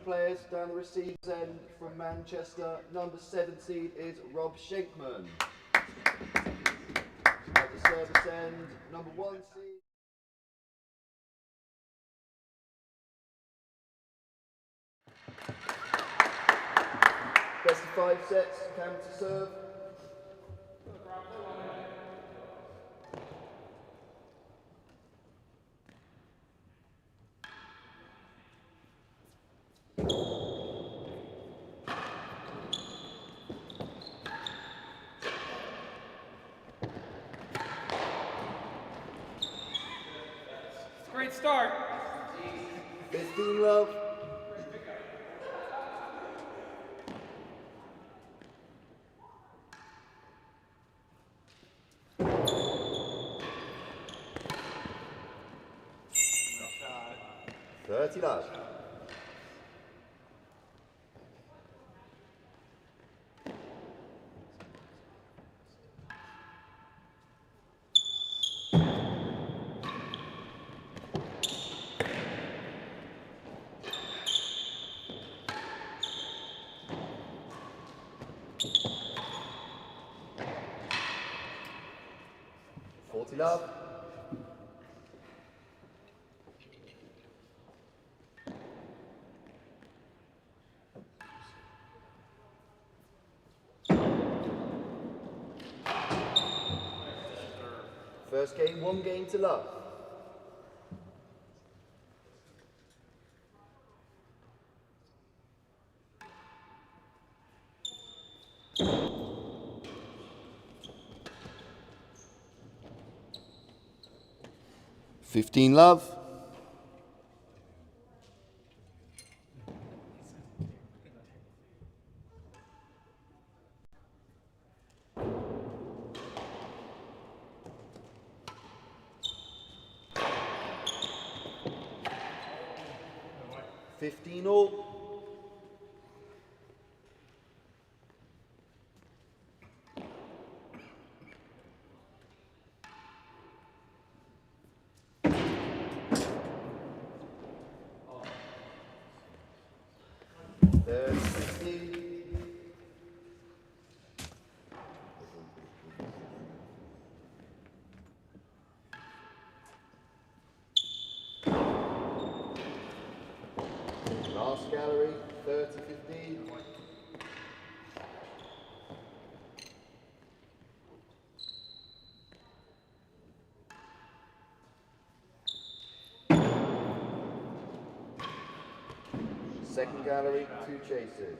Players down the receivers end from Manchester, number 7 seed is Rob Shenkman. At the service end, number 1 seed. Best of 5 sets, Camden to serve. Great start. 15 love. No 30 love. Love. First game, 1 game to love. $15 love. $15 all. There's 16. Last gallery, 30-15. Second gallery, 2 chases.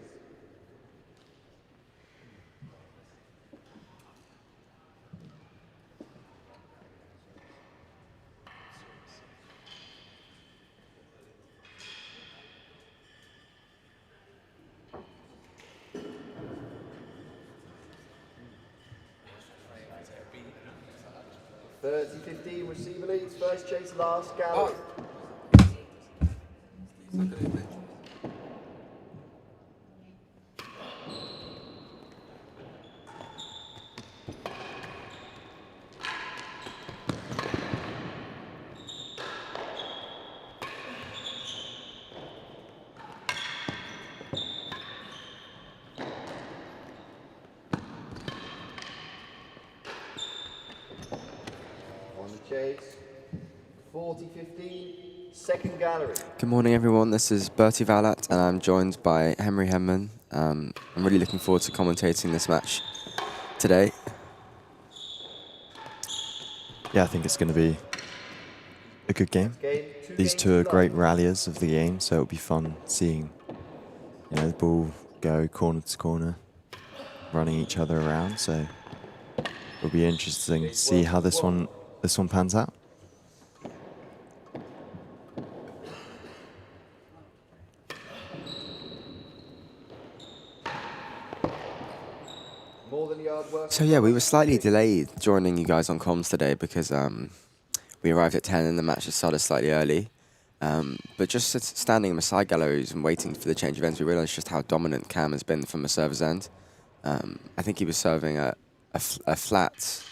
30-15, receiver leads, first chase, last gallery. On the chase, 40-15, second gallery. Good morning, everyone. This is Bertie Valat, and I'm joined by Henry Hemman. I'm really looking forward to commentating this match today. Yeah, I think it's going to be a good game. These two are great ralliers of the game, so it'll be fun seeing, the ball go corner to corner, running each other around. So it'll be interesting to see how this one pans out. So yeah, we were slightly delayed joining you guys on comms today because we arrived at 10 and the match had started slightly early. But just standing in the side galleries and waiting for the change of ends, we realised just how dominant Cam has been from the server's end. I think he was serving a flat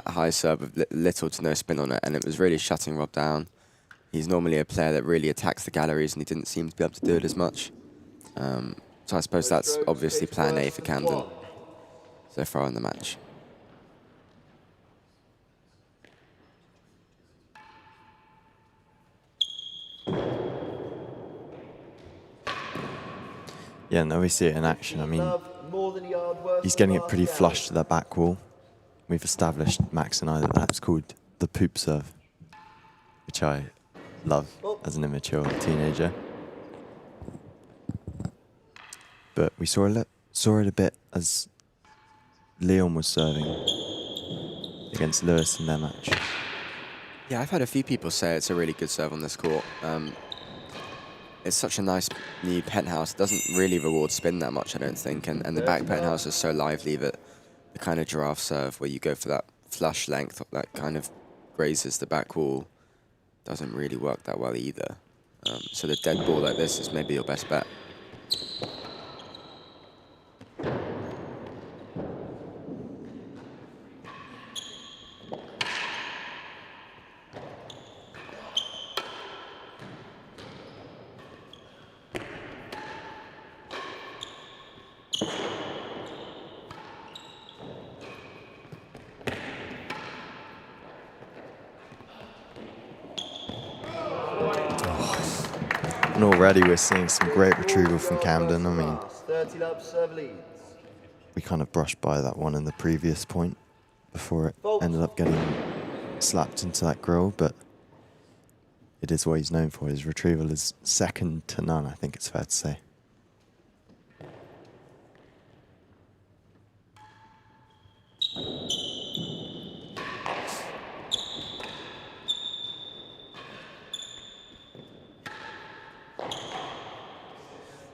high serve with little to no spin on it, and it was really shutting Rob down. He's normally a player that really attacks the galleries, and he didn't seem to be able to do it as much. So I suppose that's obviously plan A for Camden so far in the match. Yeah, now we see it in action. I mean, he's getting it pretty flush to the back wall. We've established, Max and I, that that's called the poop serve, which I love as an immature teenager. But we saw it a bit as Leon was serving against Lewis in their match. Yeah, I've had a few people say it's a really good serve on this court. It's such a nice new penthouse. It doesn't really reward spin that much, I don't think. And the back penthouse is so lively that the kind of giraffe serve where you go for that flush length that kind of grazes the back wall doesn't really work that well either. So the dead ball like this is maybe your best bet. And already we're seeing some great retrieval from Camden. I mean, we kind of brushed by that one in the previous point before it ended up getting slapped into that grill, but it is what he's known for. His retrieval is second to none, I think it's fair to say.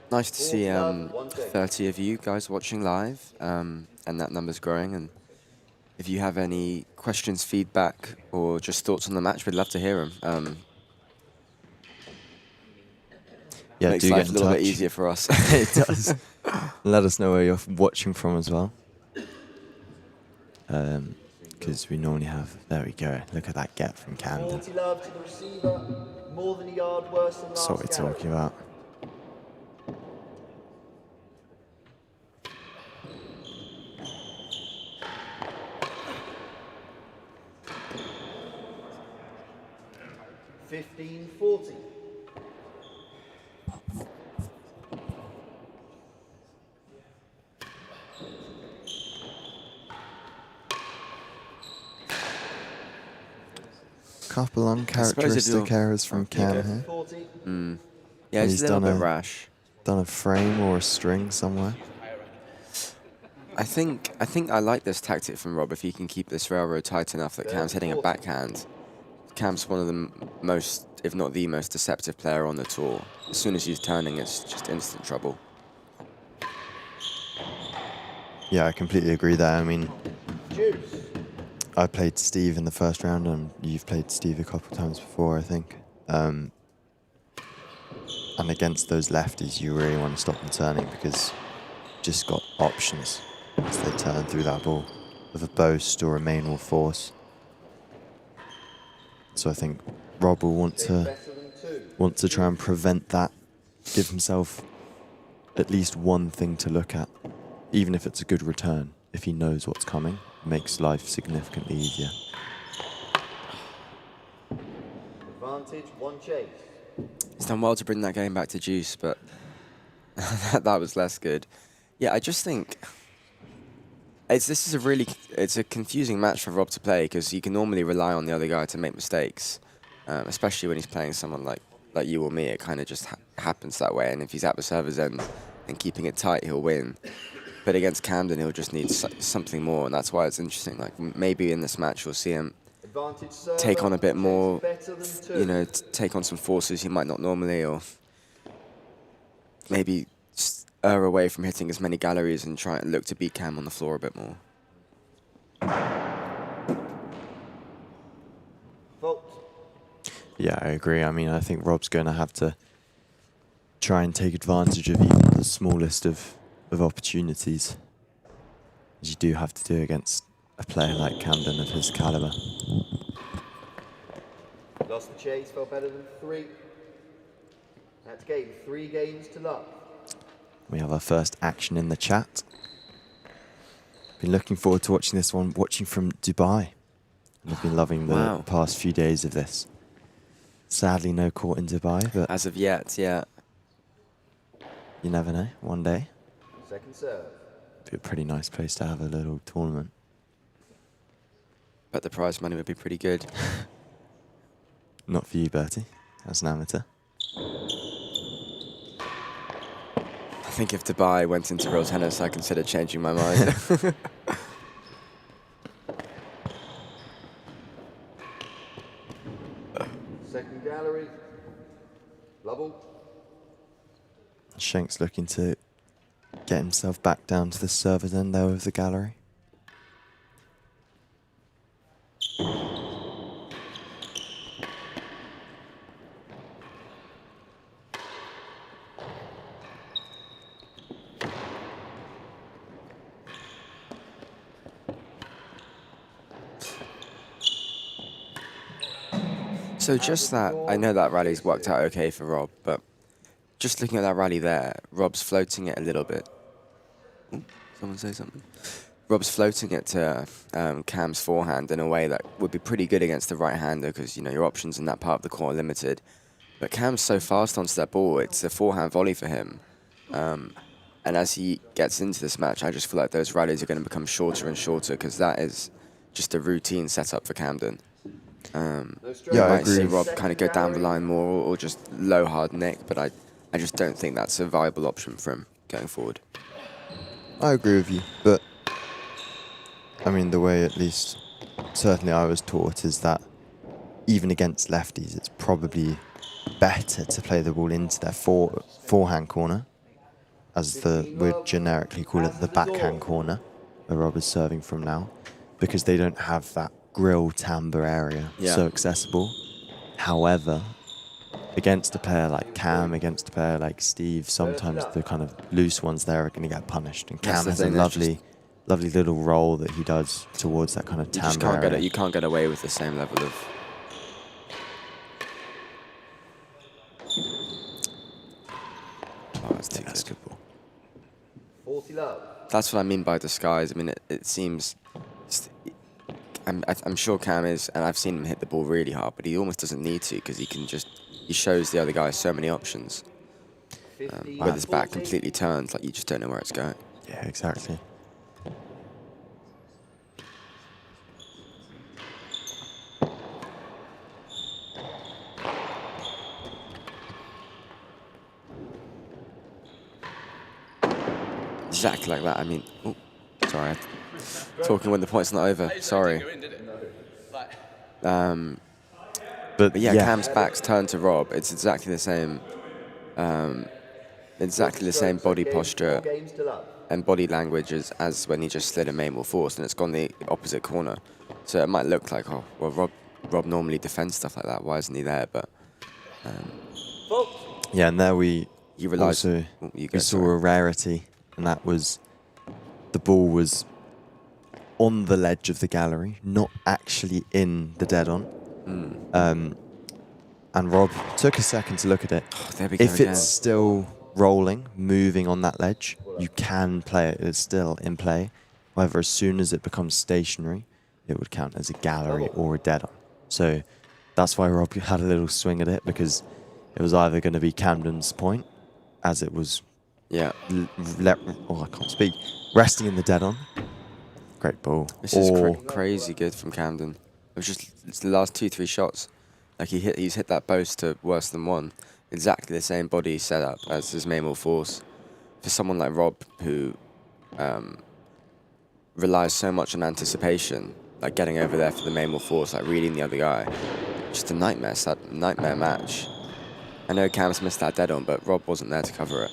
Nice to see 30 of you guys watching live, and that number's growing. And if you have any questions, feedback, or just thoughts on the match, we'd love to hear them. Yeah, makes do life get a in little bit touch. easier for us. It does. Let us know where you're watching from as well. Because we normally have... There we go. Look at that get from Camden. That's That's what we're talking about. $15.40. Couple uncharacteristic errors from Cam here. Yeah, it's He's a little done bit a- rash. Done a frame or a string somewhere. I think I like this tactic from Rob. If he can keep this railroad tight enough that Cam's hitting a backhand. Cam's one of the most, if not the most, deceptive player on the tour. As soon as he's turning, it's just instant trouble. Yeah, I completely agree there. I mean, I played Steve in the first round, and you've played Steve a couple of times before, I think. And against those lefties, you really want to stop them turning because you've just got options as they turn through that ball with a boast or a main wall force. So I think Rob will want to try and prevent that, give himself at least one thing to look at, even if it's a good return. If he knows what's coming, it makes life significantly easier. Advantage, one chase. He's done well to bring that game back to juice, but that was less good. Yeah, I just think this is a confusing match for Rob to play because you can normally rely on the other guy to make mistakes, especially when he's playing someone like you or me. It kind of just happens that way, and if he's at the server's end and keeping it tight, he'll win. But against Camden, he'll just need something more, and that's why it's interesting. Like maybe in this match, we'll see him take on a bit more, you know, take on some forces he might not normally, or maybe just err away from hitting as many galleries and try and look to beat Cam on the floor a bit more. Yeah, I agree. I mean, I think Rob's going to have to try and take advantage of even the smallest of opportunities, as you do have to do against a player like Camden of his caliber. Lost the chase, felt better than 3. That's game 3 games to love. We have our first action in the chat. Been looking forward to watching this one, watching from Dubai. And I've been loving the past few days of this. Sadly, no court in Dubai, but as of yet, yeah. You never know, one day. Second serve. Be a pretty nice place to have a little tournament. But the prize money would be pretty good. Not for you, Bertie, as an amateur. I think if Dubai went into real tennis, I'd consider changing my mind. Second gallery. Level. Shenk's looking to get himself back down to the server's end there of the gallery. So just that, I know that rally's worked out okay for Rob, but just looking at that rally there, Rob's floating it a little bit. Ooh, someone say something. Rob's floating it to Cam's forehand in a way that would be pretty good against the right-hander because, you know, your options in that part of the court are limited. But Cam's so fast onto that ball, it's a forehand volley for him. And as he gets into this match, I just feel like those rallies are going to become shorter and shorter because that is just a routine setup for Camden. Yeah, I might agree. see Rob kind of go down the line more or just low hard nick, but I just don't think that's a viable option for him going forward. I agree with you, but I mean, the way at least certainly I was taught is that even against lefties, it's probably better to play the ball into their forehand corner, as we'd generically call it the backhand corner, where Rob is serving from now, because they don't have that grill timbre area so accessible. However, against a player like Cam, against a player like Steve, sometimes the kind of loose ones there are going to get punished. And Cam has a lovely little roll that he does towards that kind of timbre area. You can't get away with the same level of... Oh, that's too That's good. good ball. 40 love. That's what I mean by disguise. I mean, it seems... I'm sure Cam is, and I've seen him hit the ball really hard, but he almost doesn't need to because he shows the other guy so many options. With his back completely turned, like you just don't know where it's going. Yeah, exactly. Exactly like that. I mean, oh, sorry. Talking when the point's not over. Sorry. But yeah, Cam's back's turned to Rob. It's exactly the same. exactly the same body posture and body language as when he just slid a main wall force, and it's gone the opposite corner. So it might look like, oh, well, Rob normally defends stuff like that. Why isn't he there? But Yeah, and there we you realised also you we saw a rarity, and that was the ball was on the ledge of the gallery, not actually in the dead-on. And Rob took a second to look at it. Oh, there we go If again. it's still rolling, moving on that ledge, you can play it. It's still in play. However, as soon as it becomes stationary, it would count as a gallery or a dead-on. So that's why Rob had a little swing at it, because it was either going to be Camden's point, as it was Yeah. I can't speak. Resting in the dead-on. Great ball. This is crazy good from Camden. It's the last 2-3 shots. Like he's hit that post to worse than one. Exactly the same body setup as his main wall force. For someone like Rob, who relies so much on anticipation, like getting over there for the main wall force, like reading the other guy, just a nightmare match. I know Cam's missed that dead on, but Rob wasn't there to cover it.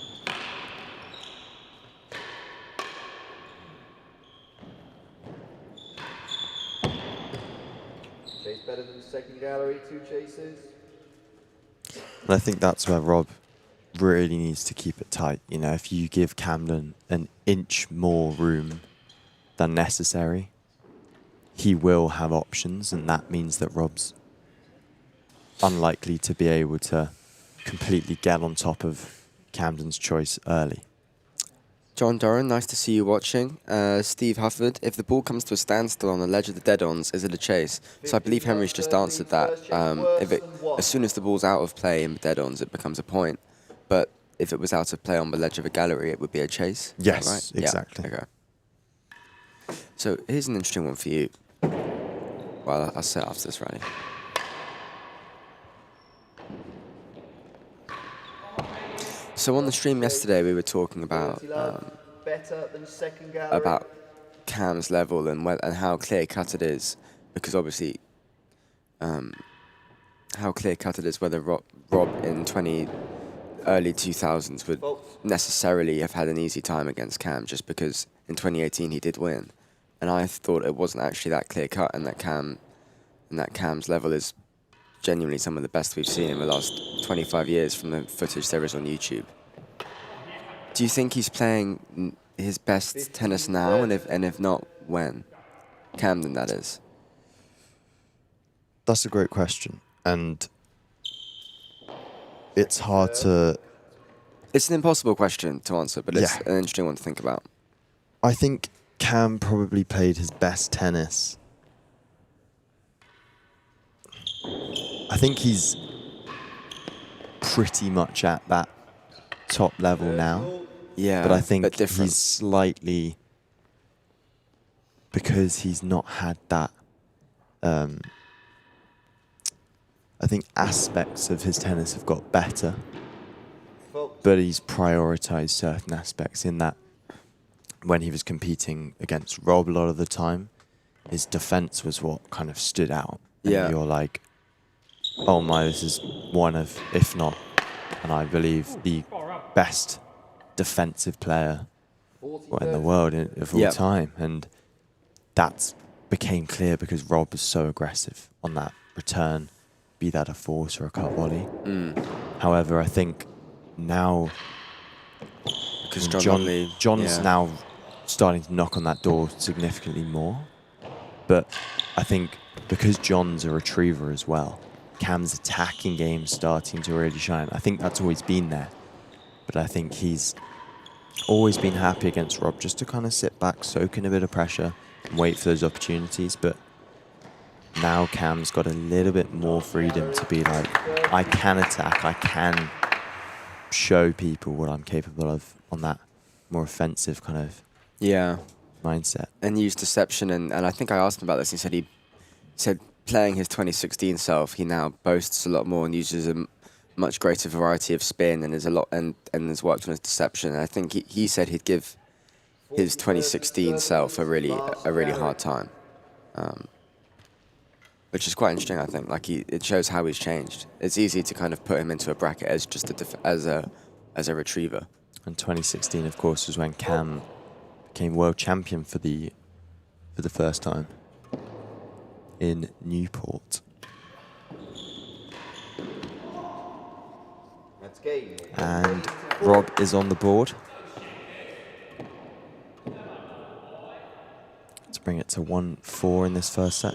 Chase better than the second gallery, 2 chases. And I think that's where Rob really needs to keep it tight. You know, if you give Camden an inch more room than necessary, he will have options, and that means that Rob's unlikely to be able to completely get on top of Camden's choice early. John Doran, nice to see you watching. Steve Hufford, if the ball comes to a standstill on the ledge of the dead-ons, is it a chase? So I believe Henry's just answered that. As soon as the ball's out of play in the dead-ons, it becomes a point. But if it was out of play on the ledge of a gallery, it would be a chase. Is Yes, that right? exactly. Yeah. Okay. So here's an interesting one for you. Well, I'll set after this rally. So on the stream yesterday, we were talking about better than second gallery. about Cam's level and how clear cut it is, because obviously, how clear cut it is whether Rob in early 2000s would necessarily have had an easy time against Cam, just because in 2018 he did win, and I thought it wasn't actually that clear cut, and that Cam's level is genuinely some of the best we've seen in the last 25 years from the footage there is on YouTube. Do you think he's playing his best tennis now, and if not, when? Camden, that is. That's a great question, and it's hard to... It's an impossible question to answer, but it's Yeah. an interesting one to think about. I think Cam probably played his best tennis. I think he's pretty much at that top level now. Yeah, But I think different. he's slightly, because he's not had that, I think aspects of his tennis have got better, but he's prioritised certain aspects in that when he was competing against Rob a lot of the time, his defence was what kind of stood out. And Yeah. you're like, oh my, this is one of, if not, and I believe the best defensive player in the world of all time. And that became clear because Rob was so aggressive on that return, be that a force or a cut volley. However, I think now, Because John's now starting to knock on that door significantly more. But I think because John's a retriever as well, Cam's attacking game starting to really shine. I think that's always been there. But I think he's always been happy against Rob just to kind of sit back, soak in a bit of pressure and wait for those opportunities. But now Cam's got a little bit more freedom to be like, I can attack, I can show people what I'm capable of on that more offensive kind of mindset. And use deception, and I think I asked him about this. He said playing his 2016 self, he now boasts a lot more and uses a much greater variety of spin, and is and has worked on his deception. And I think he said he'd give his 2016 self a really hard time, which is quite interesting. I think it shows how he's changed. It's easy to kind of put him into a bracket as just as a as a retriever. And 2016, of course, was when Cam became world champion for the first time in Newport. That's game. And Rob is on the board to bring it to 1-4 in this first set.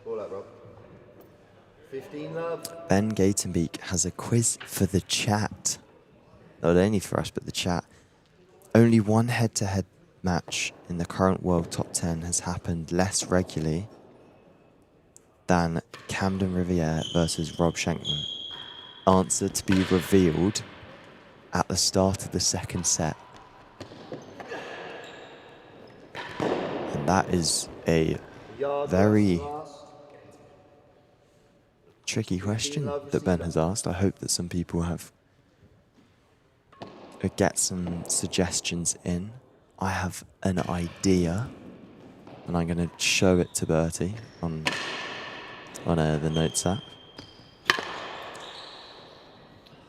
All up, Rob. 15 love. Ben Gatenbeek has a quiz for the chat. Not only for us, but the chat. Only one head-to-head match in the current World Top 10 has happened less regularly than Camden Riviere versus Rob Shenkman. Answer to be revealed at the start of the second set. And that is a very tricky question that Ben has asked. I hope that some people have get some suggestions in. I have an idea, and I'm going to show it to Bertie on the notes app.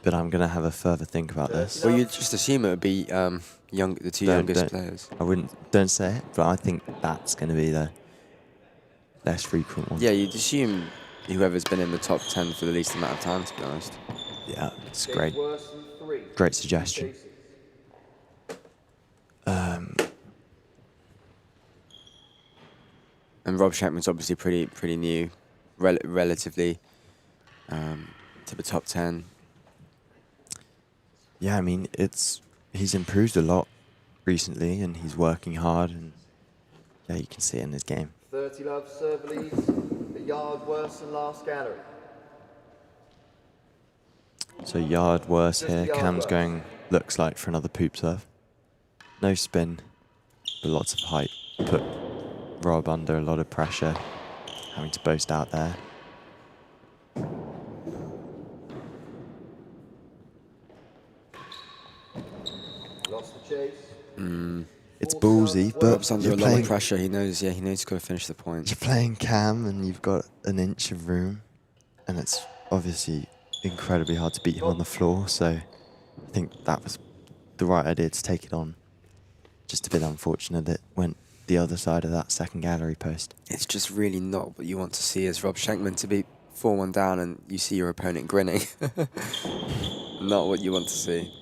But I'm going to have a further think about this. Well, you just assume it would be the two youngest players. Don't say it, but I think that's going to be the less frequent one. Yeah, you'd assume whoever's been in the top 10 for the least amount of time, to be honest. Yeah, it's great. Great suggestion. And Rob Shenkman's obviously pretty new, relatively, to the top 10. Yeah, I mean, he's improved a lot recently, and he's working hard, and yeah, you can see it in his game. 30 love serve leads, a yard worse than last gallery. So yard worse here. Cam's going, looks like, for another poop serve. No spin, but lots of height. Put Rob under a lot of pressure, having to boast out there. Lost the chase. It's ballsy, but Rob's under a lot playing, of pressure. He knows he's got to finish the point. you're playing Cam, and you've got an inch of room, and it's obviously incredibly hard to beat him on the floor. So I think that was the right idea to take it on. Just a bit unfortunate that it went the other side of that second gallery post. It's just really not what you want to see as Rob Shenkman, to be 4-1 down and you see your opponent grinning. Not what you want to see.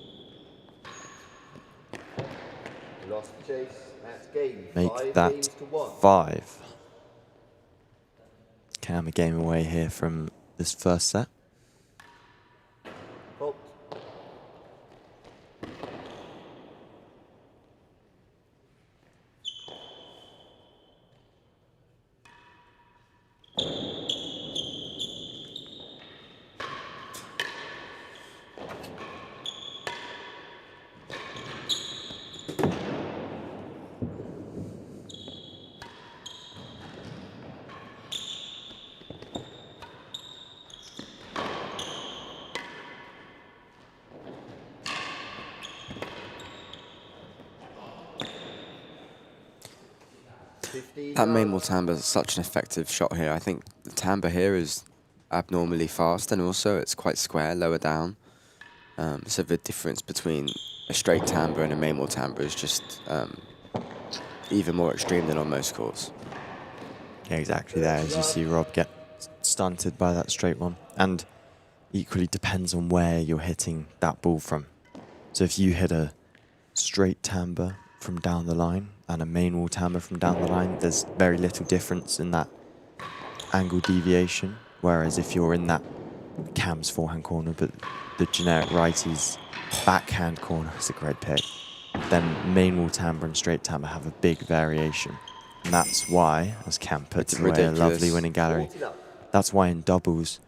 Lost the chase. That's game. Make 5 that games to 1. 5. Cam a game away here from this first set. Fault. That main timbre is such an effective shot here. I think the timbre here is abnormally fast, and also it's quite square, lower down. So the difference between a straight timbre and a main timbre is just even more extreme than on most courts. Yeah, exactly there. As you see Rob get stunted by that straight one. And equally depends on where you're hitting that ball from. So if you hit a straight timbre from down the line and a main wall timbre from down the line, there's very little difference in that angle deviation. Whereas if you're in that Cam's forehand corner, but the generic righty's backhand corner is a great pick, then main wall timbre and straight timbre have a big variation. And that's why, as Cam puts it away, a lovely winning gallery, that's why in doubles,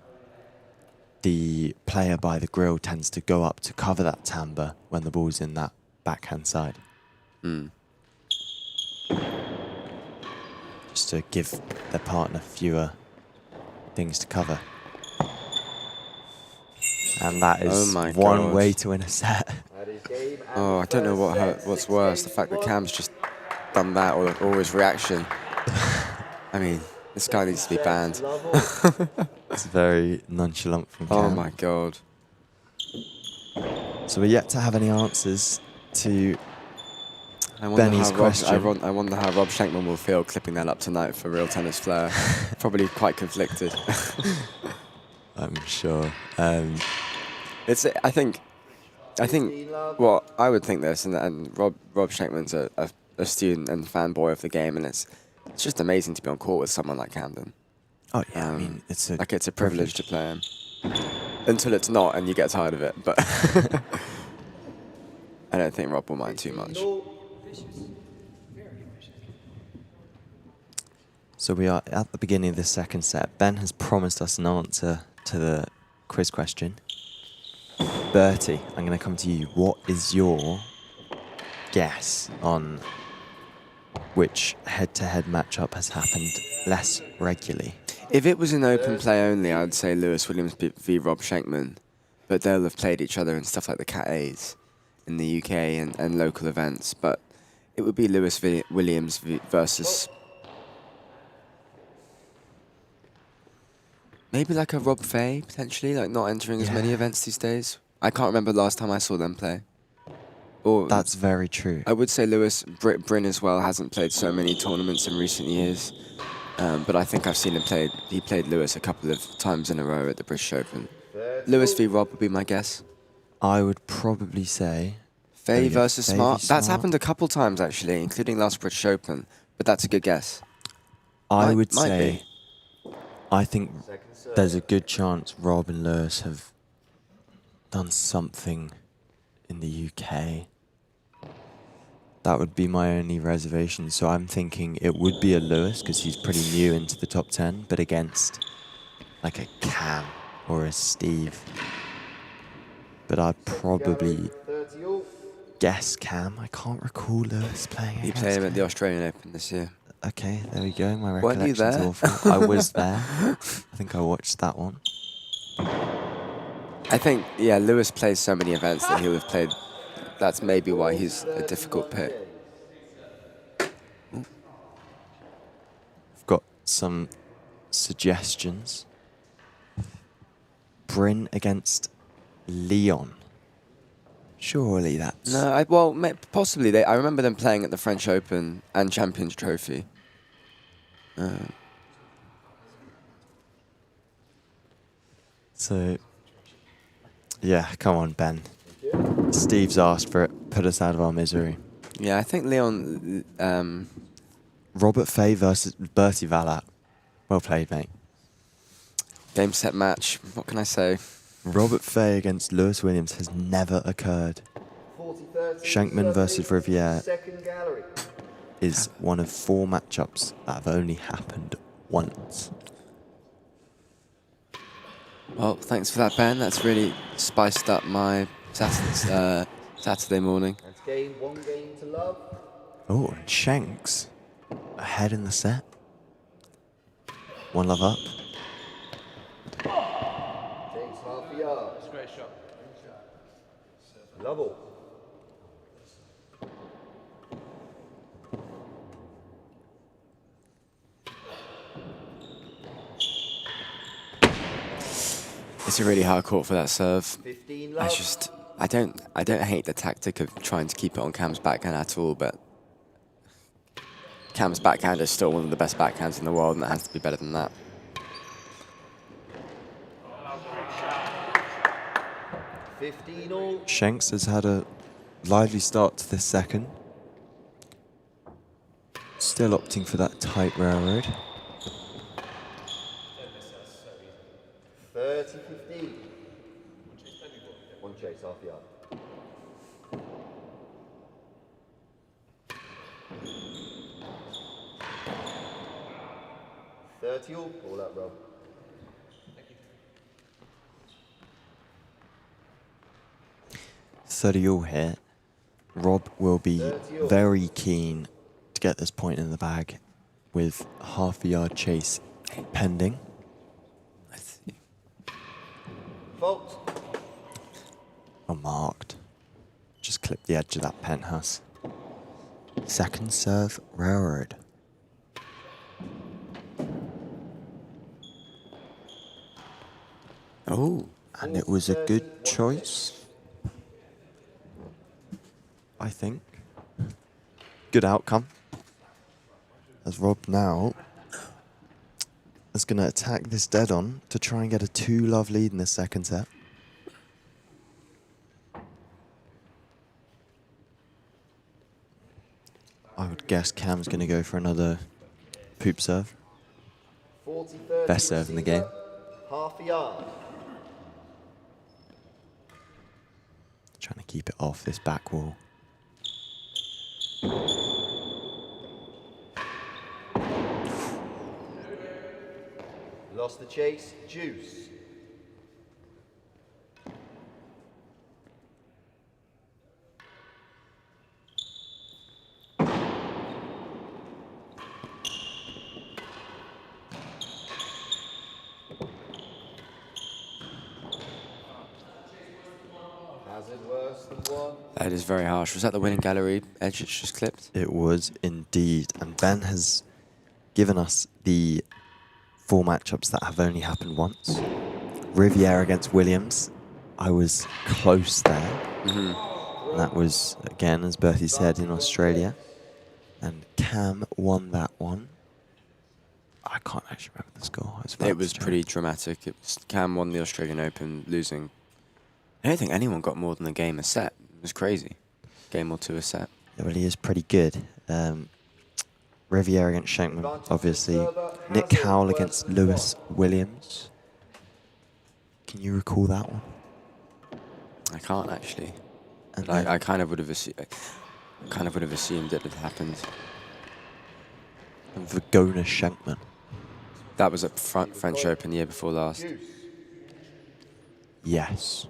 the player by the grill tends to go up to cover that timbre when the ball's in that backhand side. Just to give their partner fewer things to cover. And that is one way to win a set. Oh, I don't know what's worse, the fact that Cam's just done that or his reaction. I mean, This guy needs to be banned. It's very nonchalant from Oh Cam. my god. So we're yet to have any answers to I wonder Benny's how question. I wonder how Rob Shenkman will feel clipping that up tonight for Real Tennis Flair. Probably quite conflicted. I'm sure. I think, well, I would think this, and Rob Shenkman's a student and fanboy of the game, and it's just amazing to be on court with someone like Camden. Oh yeah, I mean it's a privilege to play him. Until it's not, and you get tired of it. But I don't think Rob will mind too much. So we are at the beginning of the second set. Ben has promised us an answer to the quiz question. Bertie, I'm going to come to you. What is your guess on which head-to-head matchup has happened less regularly? If it was an open play only, I'd say Lewis Williams v Rob Shenkman. But they'll have played each other in stuff like the Cat A's in the UK and local events. But it would be Lewis Williams versus... maybe like a Rob Fay, potentially, like not entering as many events these days. I can't remember the last time I saw them play. Or that's very true. I would say Lewis Bryn as well hasn't played so many tournaments in recent years. But I think I've seen him play. He played Lewis a couple of times in a row at the British Open. Lewis v Rob would be my guess. I would probably say Fay versus Smart. That's happened a couple times actually, including last British Open. But that's a good guess. I would say, I think there's a good chance Rob and Lewis have done something in the UK. That would be my only reservation. So I'm thinking it would be a Lewis because he's pretty new into the top 10, but against like a Cam or a Steve. But I'd probably guess Cam. I can't recall Lewis playing against He played him Cam. at the Australian Open this year. Okay, there we go. My Weren't you recollection's there? awful. I was there. I think I watched that one. I think, yeah, Lewis plays so many events that he'll have played. That's maybe why he's a difficult pick. We've got some suggestions. Bryn against Leon. Surely that's... No, possibly. I remember them playing at the French Open and Champions Trophy. So, yeah, come on, Ben. Steve's asked for it. Put us out of our misery. Yeah, I think Leon... Robert Fay versus Bertie Valat. Well played, mate. game, set, match. What can I say? Robert Fay against Lewis Williams has never occurred. Shenkman versus Riviere is one of 4 matchups that have only happened once. Well, thanks for that, Ben. That's really spiced up my Saturday morning. One game to love. Oh, and Shanks ahead in the set. 1 love up. Takes half a yard. That's a great shot. Level. It's a really hard court for that serve. 15 love. I don't hate the tactic of trying to keep it on Cam's backhand at all, but Cam's backhand is still one of the best backhands in the world, and it has to be better than that. Shanks has had a lively start to this second. Still opting for that tight railroad. 30-15. One chase, half yard. All up, Rob. you. 30 all here. Rob will be very keen to get this point in the bag with half a yard chase pending. Fault. Marked. Just clipped the edge of that penthouse. Second serve, railroad. Oh. And it was a good choice, I think. Good outcome. As Rob now is going to attack this dead on to try and get a 2-love lead in the second set. I would guess Cam's going to go for another poop serve. 40-30 Best serve in the game. Half a yard. Trying to keep it off this back wall. Lost the chase, deuce. Has it worse than one? That is very harsh. Was that the winning gallery edge it's just clipped? It was indeed. And Ben has given us the 4 matchups that have only happened once. Riviere against Williams. I was close there. And that was, again, as Bertie said, in Australia. And Cam won that one. I can't actually remember the score. It was pretty dramatic. It was Cam won the Australian Open, losing. I don't think anyone got more than a game a set. It was crazy. Game or two a set. Yeah, well, he is pretty good. Riviere against Shenkman, obviously. Nick Howell against Lewis Williams. Can you recall that one? I can't actually. And But I kind of would have assumed. It had happened. and Vagona Shenkman. That was at French Open the year before last. Yes.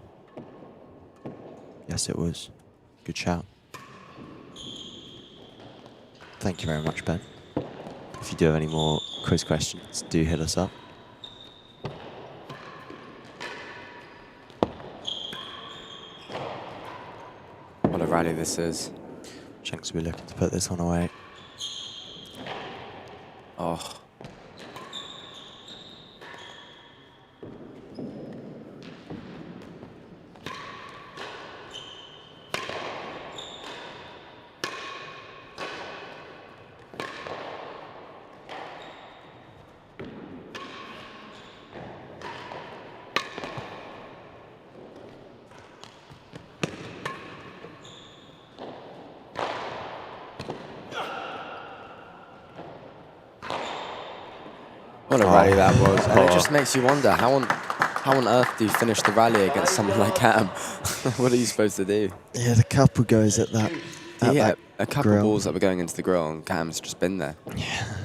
Yes, it was. Good shout. Thank you very much, Ben. If you do have any more quiz questions, do hit us up. What a rally this is. Shanks will be looking to put this one away. Oh. What a rally that was. And it just makes you wonder, how on earth do you finish the rally against someone like Cam? What are you supposed to do? He had a couple goes at that. Yeah, a couple grill. balls that were going into the grill and Cam's just been there. Yeah.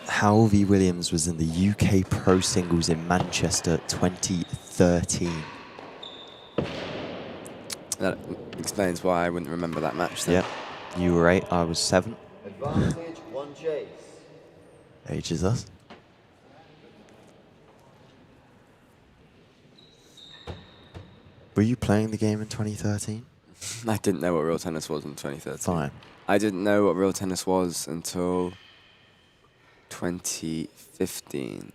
Howell v Williams was in the UK Pro Singles in Manchester 2013. That explains why I wouldn't remember that match then. Yeah. You were 8, I was 7. Advantage, one chase. Ages us. Were you playing the game in 2013? I didn't know what real tennis was in 2013. Fine. I didn't know what real tennis was until 2015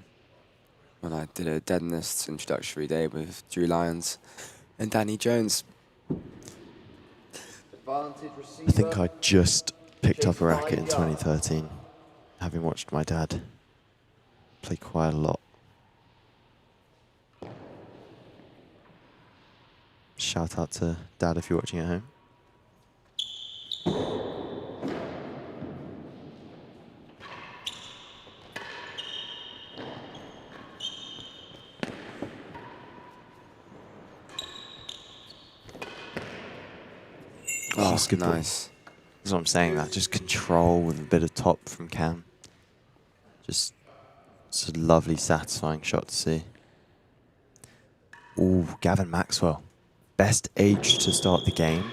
when I did a Deadness introductory day with Drew Lyons and Danny Jones. Advantage receiver. I think I just picked up a racket in 2013, having watched my dad play quite a lot. Shout out to Dad if you're watching at home. Oh, That's good ball. nice. That's what I'm saying, that just control with a bit of top from Cam. Just, it's a lovely, satisfying shot to see. Ooh, Gavin Maxwell. Best age to start the game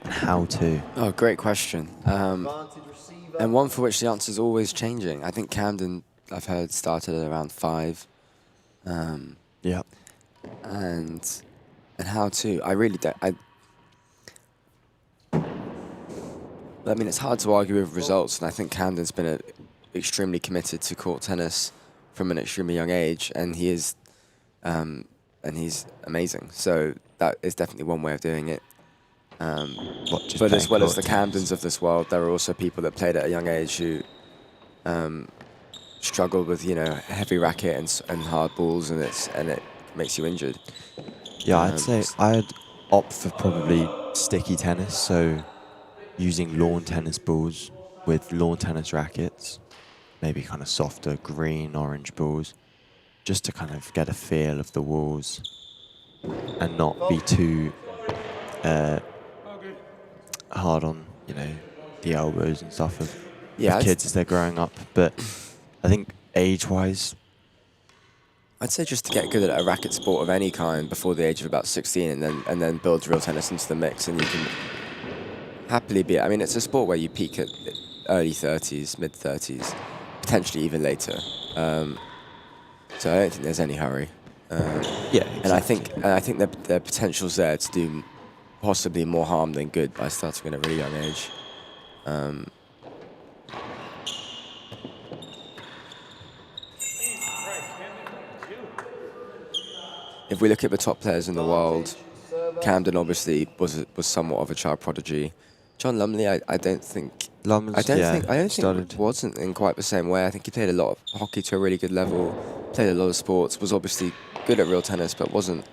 and how to. Oh, great question. Advantage receiver. And one for which the answer is always changing. I think Camden, I've heard, started at around 5. Yeah. And how to. I really don't. I mean, it's hard to argue with results, and I think Camden's been extremely committed to court tennis from an extremely young age, and he is and he's amazing. So that is definitely one way of doing it. What, just But as playing well as the court tennis? Camdens of this world, there are also people that played at a young age who struggle with, you know, heavy racket and hard balls, and it makes you injured. Yeah, I'd say I'd opt for probably sticky tennis, so using lawn tennis balls with lawn tennis rackets, maybe kind of softer green, orange balls, just to kind of get a feel of the walls and not be too hard on, you know, the elbows and stuff of Yeah, kids as they're growing up. But I think age-wise, I'd say just to get good at a racket sport of any kind before the age of about 16, and then build real tennis into the mix, and you can happily be. I mean, it's a sport where you peak at early 30s, mid 30s, potentially even later. So I don't think there's any hurry. yeah, And I think the potential's there to do possibly more harm than good by starting at a really young age. If we look at the top players in the world, Camden obviously was somewhat of a child prodigy. John Lumley, I don't think wasn't in quite the same way. I think he played a lot of hockey to a really good level, played a lot of sports, was obviously good at real tennis, but wasn't,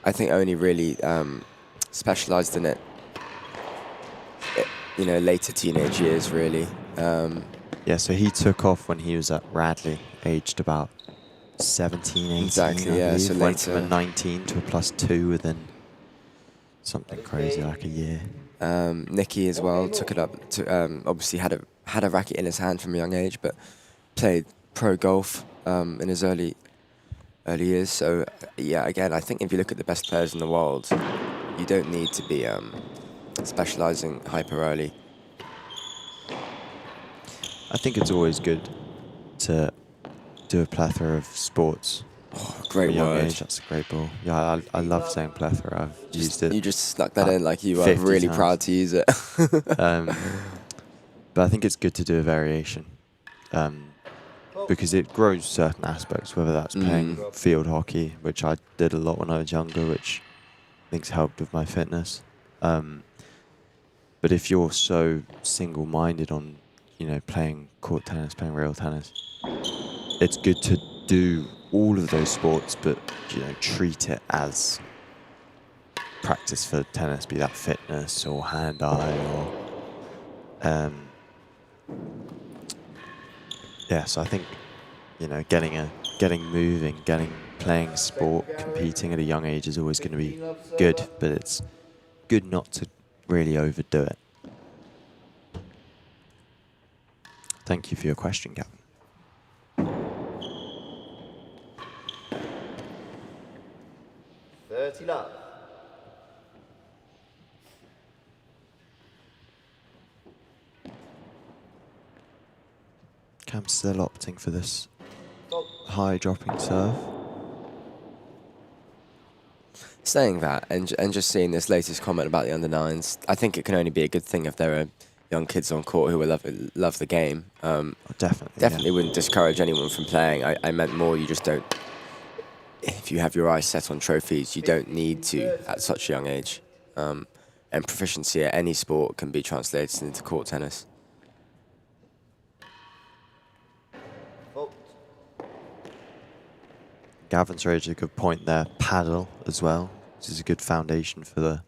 I think, only really specialised in it, you know, later teenage years, really. Yeah, so he took off when he was at Radley, aged about 17, 18. Exactly, yeah, so went from a later. 19 to a +2 within something crazy like a year. Nicky as well took it up to obviously had a racket in his hand from a young age, but played pro golf in his early years. So yeah, again, I think if you look at the best players in the world, you don't need to be specialising hyper early. I think it's always good to do a plethora of sports. Oh, From a great young word. age, that's a great ball. Yeah, I love saying plethora. I've used it. You just stuck that about in like you are 50 really times. proud to use it. But I think it's good to do a variation because it grows certain aspects, whether that's playing field hockey, which I did a lot when I was younger, which I think's helped with my fitness. But if you're so single-minded on, you know, playing court tennis, playing real tennis, it's good to do all of those sports, but, you know, treat it as practice for tennis, be that fitness or hand-eye or... yeah, so I think, you know, getting moving, playing sport, competing at a young age is always going to be good, but it's good not to really overdo it. Thank you for your question, Gavin. Love. Cam's still opting for this high dropping serve. Saying that and just seeing this latest comment about the under-9s, I think it can only be a good thing if there are young kids on court who will love the game. Definitely. Wouldn't discourage anyone from playing. I meant more, you just don't, if you have your eyes set on trophies, you don't need to at such a young age. And proficiency at any sport can be translated into court tennis. Gavin's raised a good point there. Paddle as well. This is a good foundation for the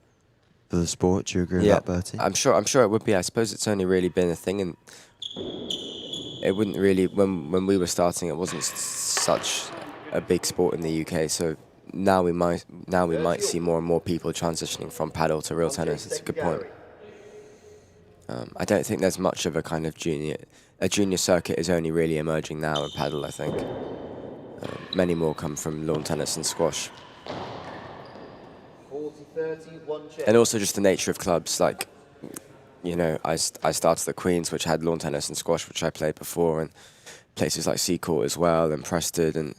sport. Do you agree with that, Bertie? I'm sure it would be. I suppose it's only really been a thing, and it wouldn't really, when we were starting, it wasn't such a big sport in the UK. So now we might see more and more people transitioning from paddle to real tennis. It's a good point. I don't think there's much of a kind of junior circuit is only really emerging now in paddle, I think. Many more come from lawn tennis and squash. 40-30, one check. And also just the nature of clubs, like, you know, I started at Queen's, which had lawn tennis and squash, which I played before, and places like Seacourt as well, and Preston,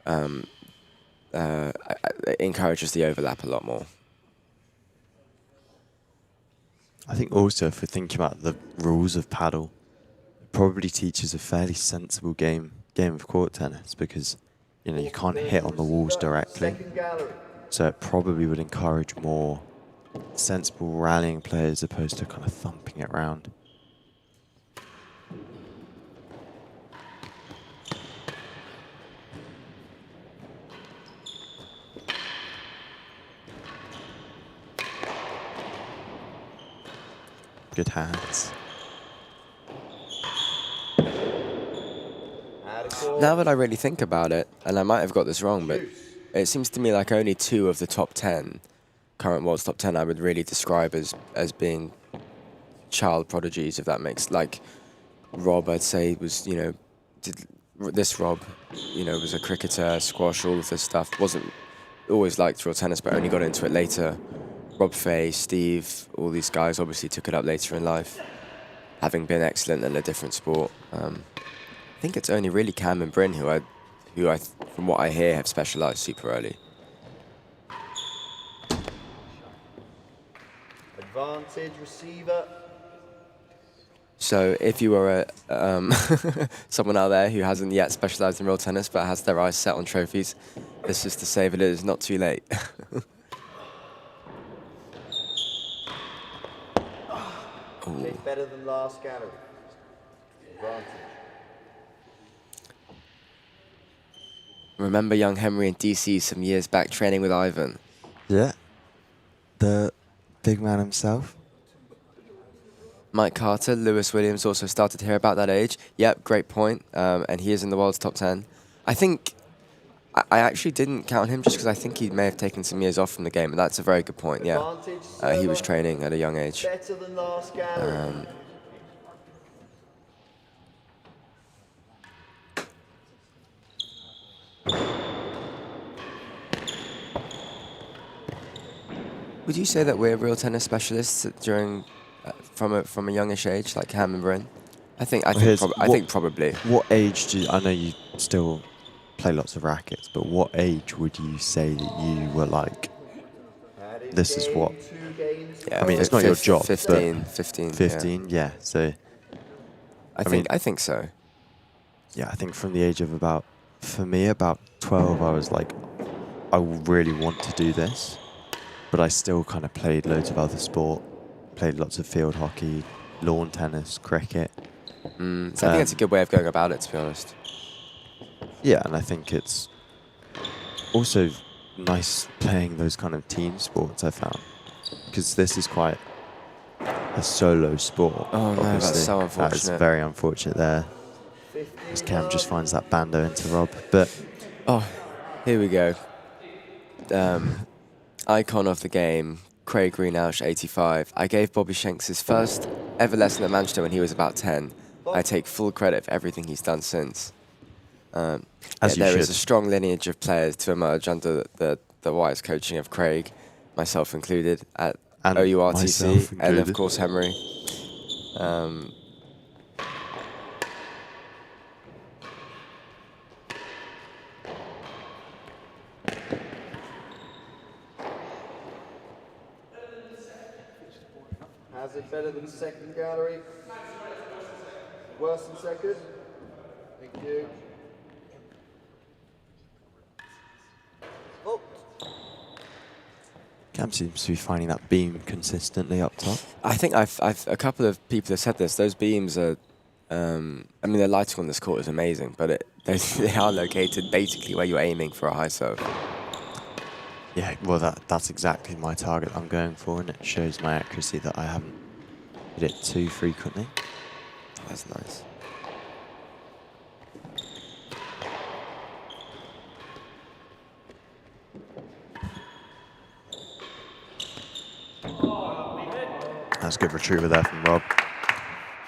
and it encourages the overlap a lot more. I think also, if we're thinking about the rules of paddle, it probably teaches a fairly sensible game of court tennis, because you know, you can't hit on the walls directly. Second gallery. So it probably would encourage more sensible rallying play as opposed to kind of thumping it around. Good hands. Now that I really think about it, and I might have got this wrong, but it seems to me like only 2 of the top 10, current world's top 10, I would really describe as being child prodigies, if that makes, like Rob, I'd say was, you know, this Rob, you know, was a cricketer, squash, all of this stuff. Wasn't always liked real tennis, but only got into it later. Rob Fay, Steve, all these guys obviously took it up later in life, having been excellent in a different sport. I think it's only really Cam and Bryn who I, from what I hear, have specialised super early. Advantage receiver. So if you were someone out there who hasn't yet specialised in real tennis but has their eyes set on trophies, this is to say that it is not too late. Okay, better than last gallery. Advantage. Remember young Henry in DC some years back training with Ivan? Yeah. The big man himself. Mike Carter, Lewis Williams also started here about that age. Yep, great point. And he is in the world's top 10. I think I actually didn't count him just because I think he may have taken some years off from the game, and that's a very good point, yeah. He was training at a young age. Better than last gallery. Would you say that we're real tennis specialists during, from a youngish age, like Cam and Bryn? I think probably. What age do you, I know you still play lots of rackets, but what age would you say that you were like, this is what? Yeah, I mean, it's not your job. 15. 15, yeah. So I think so. yeah, I think from the age of about 12, I was like, I really want to do this. But I still kind of played loads of other sport, played lots of field hockey, lawn tennis, cricket. So I think that's a good way of going about it, to be honest. Yeah, and I think it's also nice playing those kind of team sports, I found. Because this is quite a solo sport. Oh no, obviously. that's so unfortunate. That is very unfortunate there. As Cam just finds that bando into Rob. But oh, here we go. Icon of the game, Craig Greenouch, 85. I gave Bobby Shanks his first ever lesson at Manchester when he was about 10. I take full credit for everything he's done since. There is a strong lineage of players to emerge under the wise coaching of Craig, myself included, at OURTC, and of course Henry. Has it better than second gallery? Worse than second? Thank you. Oh. Cam seems to be finding that beam consistently up top. I think I've a couple of people have said this. Those beams are, I mean, the lighting on this court is amazing, but they are located basically where you're aiming for a high serve. Yeah, well, that's exactly my target I'm going for, and it shows my accuracy that I haven't hit it too frequently. That's nice. That's a good retriever there from Rob.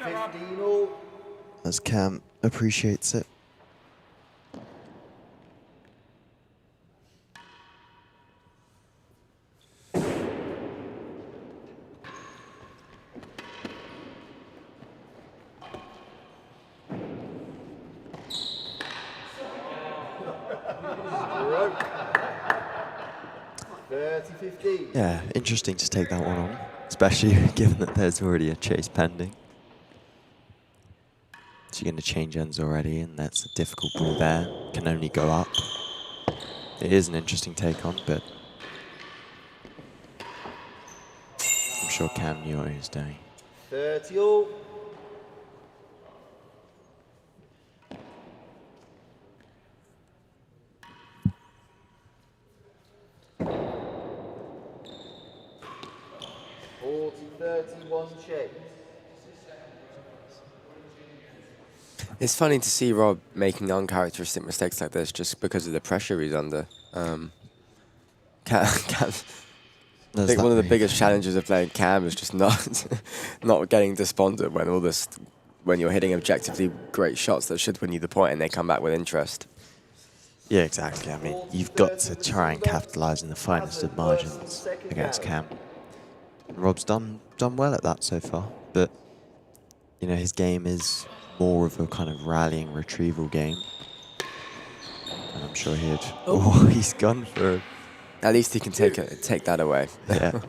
15-all. As Cam appreciates it. Yeah, interesting to take that one on, especially given that there's already a chase pending. So you're going to change ends already, and that's a difficult ball there. Can only go up. it is an interesting take on, but I'm sure Cam knew what he was doing. 30 all. Chase. It's funny to see Rob making uncharacteristic mistakes like this just because of the pressure he's under. I think one of the biggest challenges of playing Cam is just not getting despondent when you're hitting objectively great shots that should win you the point and they come back with interest. Yeah, exactly. I mean, you've got to try and capitalise in the finest of margins against Cam. Rob's done well at that so far, but you know, his game is more of a kind of rallying retrieval game. And I'm sure he'd. Oh, he's gone for. At least he can take that away. Yeah.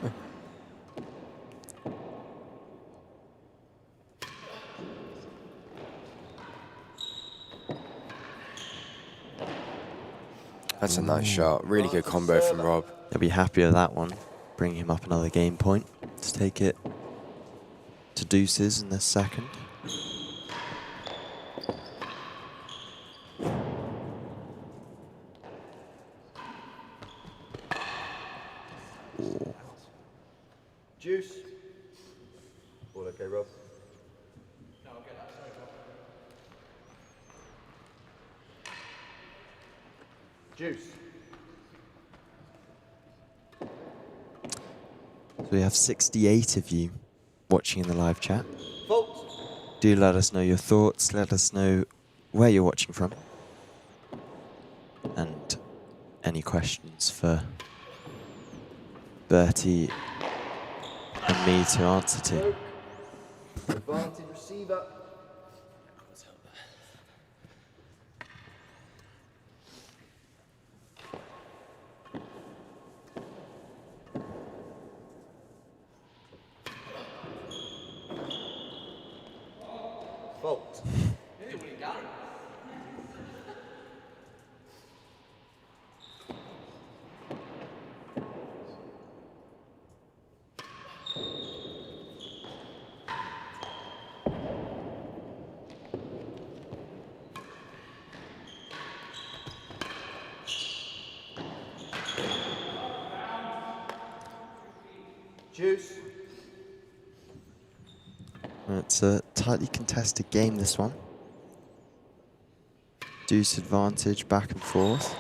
That's a nice shot. Really good combo from Rob. He'll be happy with that one. Bring him up another game point to take it to deuces in the second. Ooh. Juice. All okay, Rob? No, I'll get that. Sorry, Rob. Juice. So we have 68 of you watching in the live chat. Fault. Do let us know your thoughts. Let us know where you're watching from. And any questions for Bertie and me to answer to. Advantage receiver. Fault. Juice. It's a tightly contested game, this one. Deuce advantage, back and forth.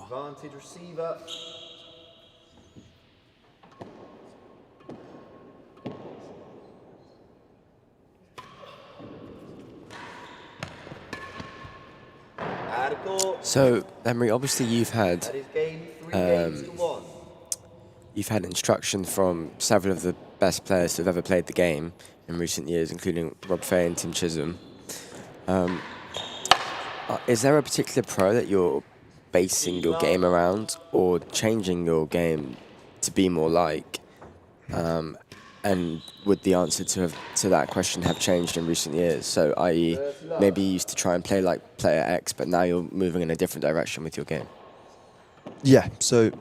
Advantage receiver. So, Emery, obviously you've had That is game 3 games to 1. you've had instruction from several of the best players who've ever played the game in recent years, including Rob Fay and Tim Chisholm. Is there a particular pro that you're basing your game around or changing your game to be more like? And would the answer to that question have changed in recent years? So, i.e., maybe you used to try and play like player X, but now you're moving in a different direction with your game. Yeah, so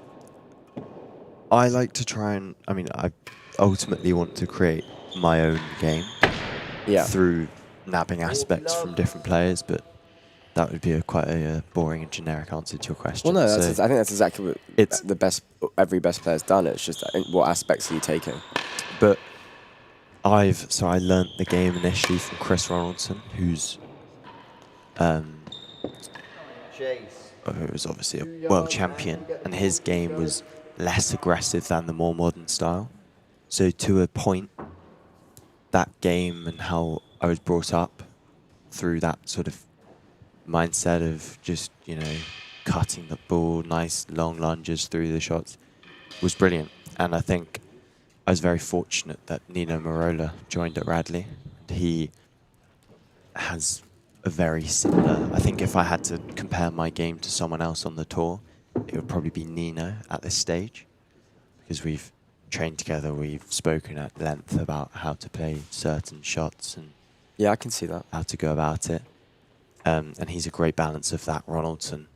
I like to try and, I mean, I ultimately want to create my own game through nabbing aspects from different players, but that would be quite a boring and generic answer to your question. Well, no, I think that's exactly what every best player's done. It's just what aspects are you taking? But I learnt the game initially from Chris Ronaldson, who's who was obviously a world champion, and his game was less aggressive than the more modern style. So to a point, that game and how I was brought up through that sort of mindset of just, you know, cutting the ball, nice long lunges through the shots was brilliant. And I think I was very fortunate that Nino Marola joined at Radley. He has a very similar, I think if I had to compare my game to someone else on the tour, it would probably be Nino at this stage, because we've trained together. We've spoken at length about how to play certain shots and Yeah, I can see that. how to go about it. And he's a great balance of that Ronaldson,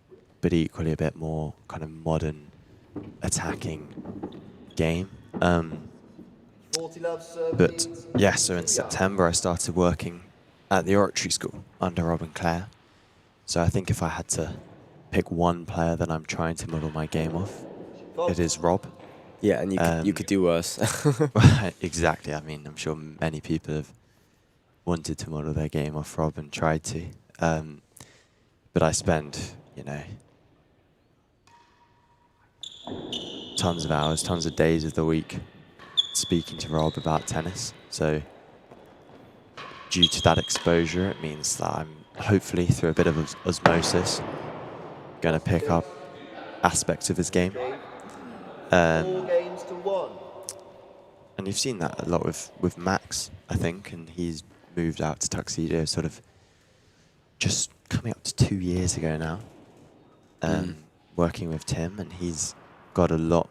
but equally a bit more kind of modern attacking game. 40 love serve But leads. yeah, so in September I started working at the Oratory School under Rob and Claire. So I think if I had to pick one player that I'm trying to model my game off, it is Rob. Yeah, and you could do worse. Exactly. I mean, I'm sure many people have wanted to model their game off Rob and tried to. But I spend, you know, tons of hours, tons of days of the week speaking to Rob about tennis. So due to that exposure, it means that I'm hopefully through a bit of osmosis going to pick up aspects of his game. 4 games to 1. And you've seen that a lot with Max, I think, and he's moved out to Tuxedo sort of just coming up to 2 years ago now, working with Tim, and he's got a lot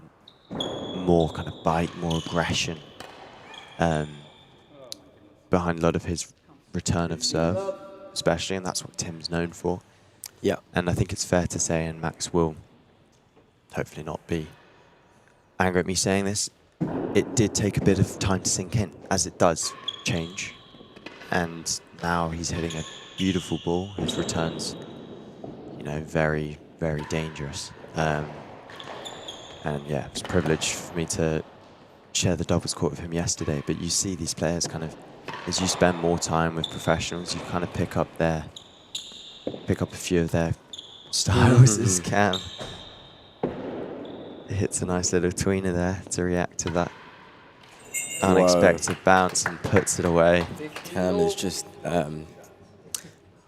more kind of bite, more aggression behind a lot of his return of serve, especially, and that's what Tim's known for. Yeah. And I think it's fair to say, and Max will hopefully not be angry at me saying this, it did take a bit of time to sink in, as it does change. And now he's hitting a beautiful ball. His returns, you know, very, very dangerous. And yeah, it was a privilege for me to share the doubles court with him yesterday. But you see these players kind of, as you spend more time with professionals, you kind of pick up a few of their styles. As Cam hits a nice little tweener there to react to that unexpected bounce and puts it away. Cam is just,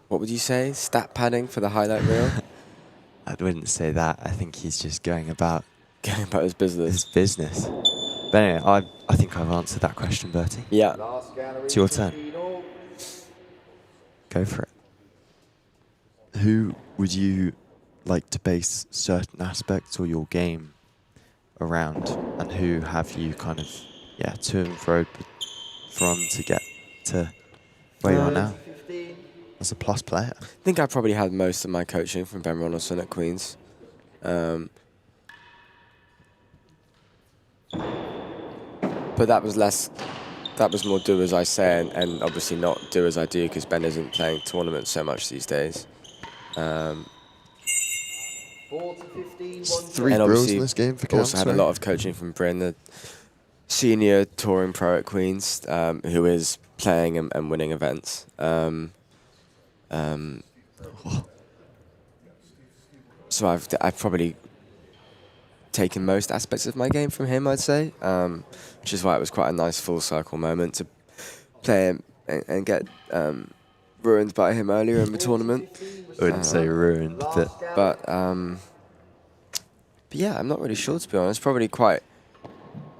what would you say? Stat padding for the highlight reel? I wouldn't say that. I think he's just going about his business. his business. But anyway, I think I've answered that question, Bertie. Yeah. Last gallery It's your to turn. Pino. Go for it. Who would you like to base certain aspects or your game around, and who have you kind of, to and fro from to get to where you are now 15. as a plus player? I think I probably had most of my coaching from Ben Ronaldson at Queen's. But that was more do as I say and obviously not do as I do, because Ben isn't playing tournaments so much these days. 4 to 15. 3 And brills obviously in this game for Cam. Also had a lot of coaching from Bryn, the senior touring pro at Queen's, who is playing and winning events. So I've probably taken most aspects of my game from him, I'd say, which is why it was quite a nice full circle moment to play him and get ruined by him earlier in the tournament. I wouldn't say ruined, But yeah, I'm not really sure, to be honest. Probably quite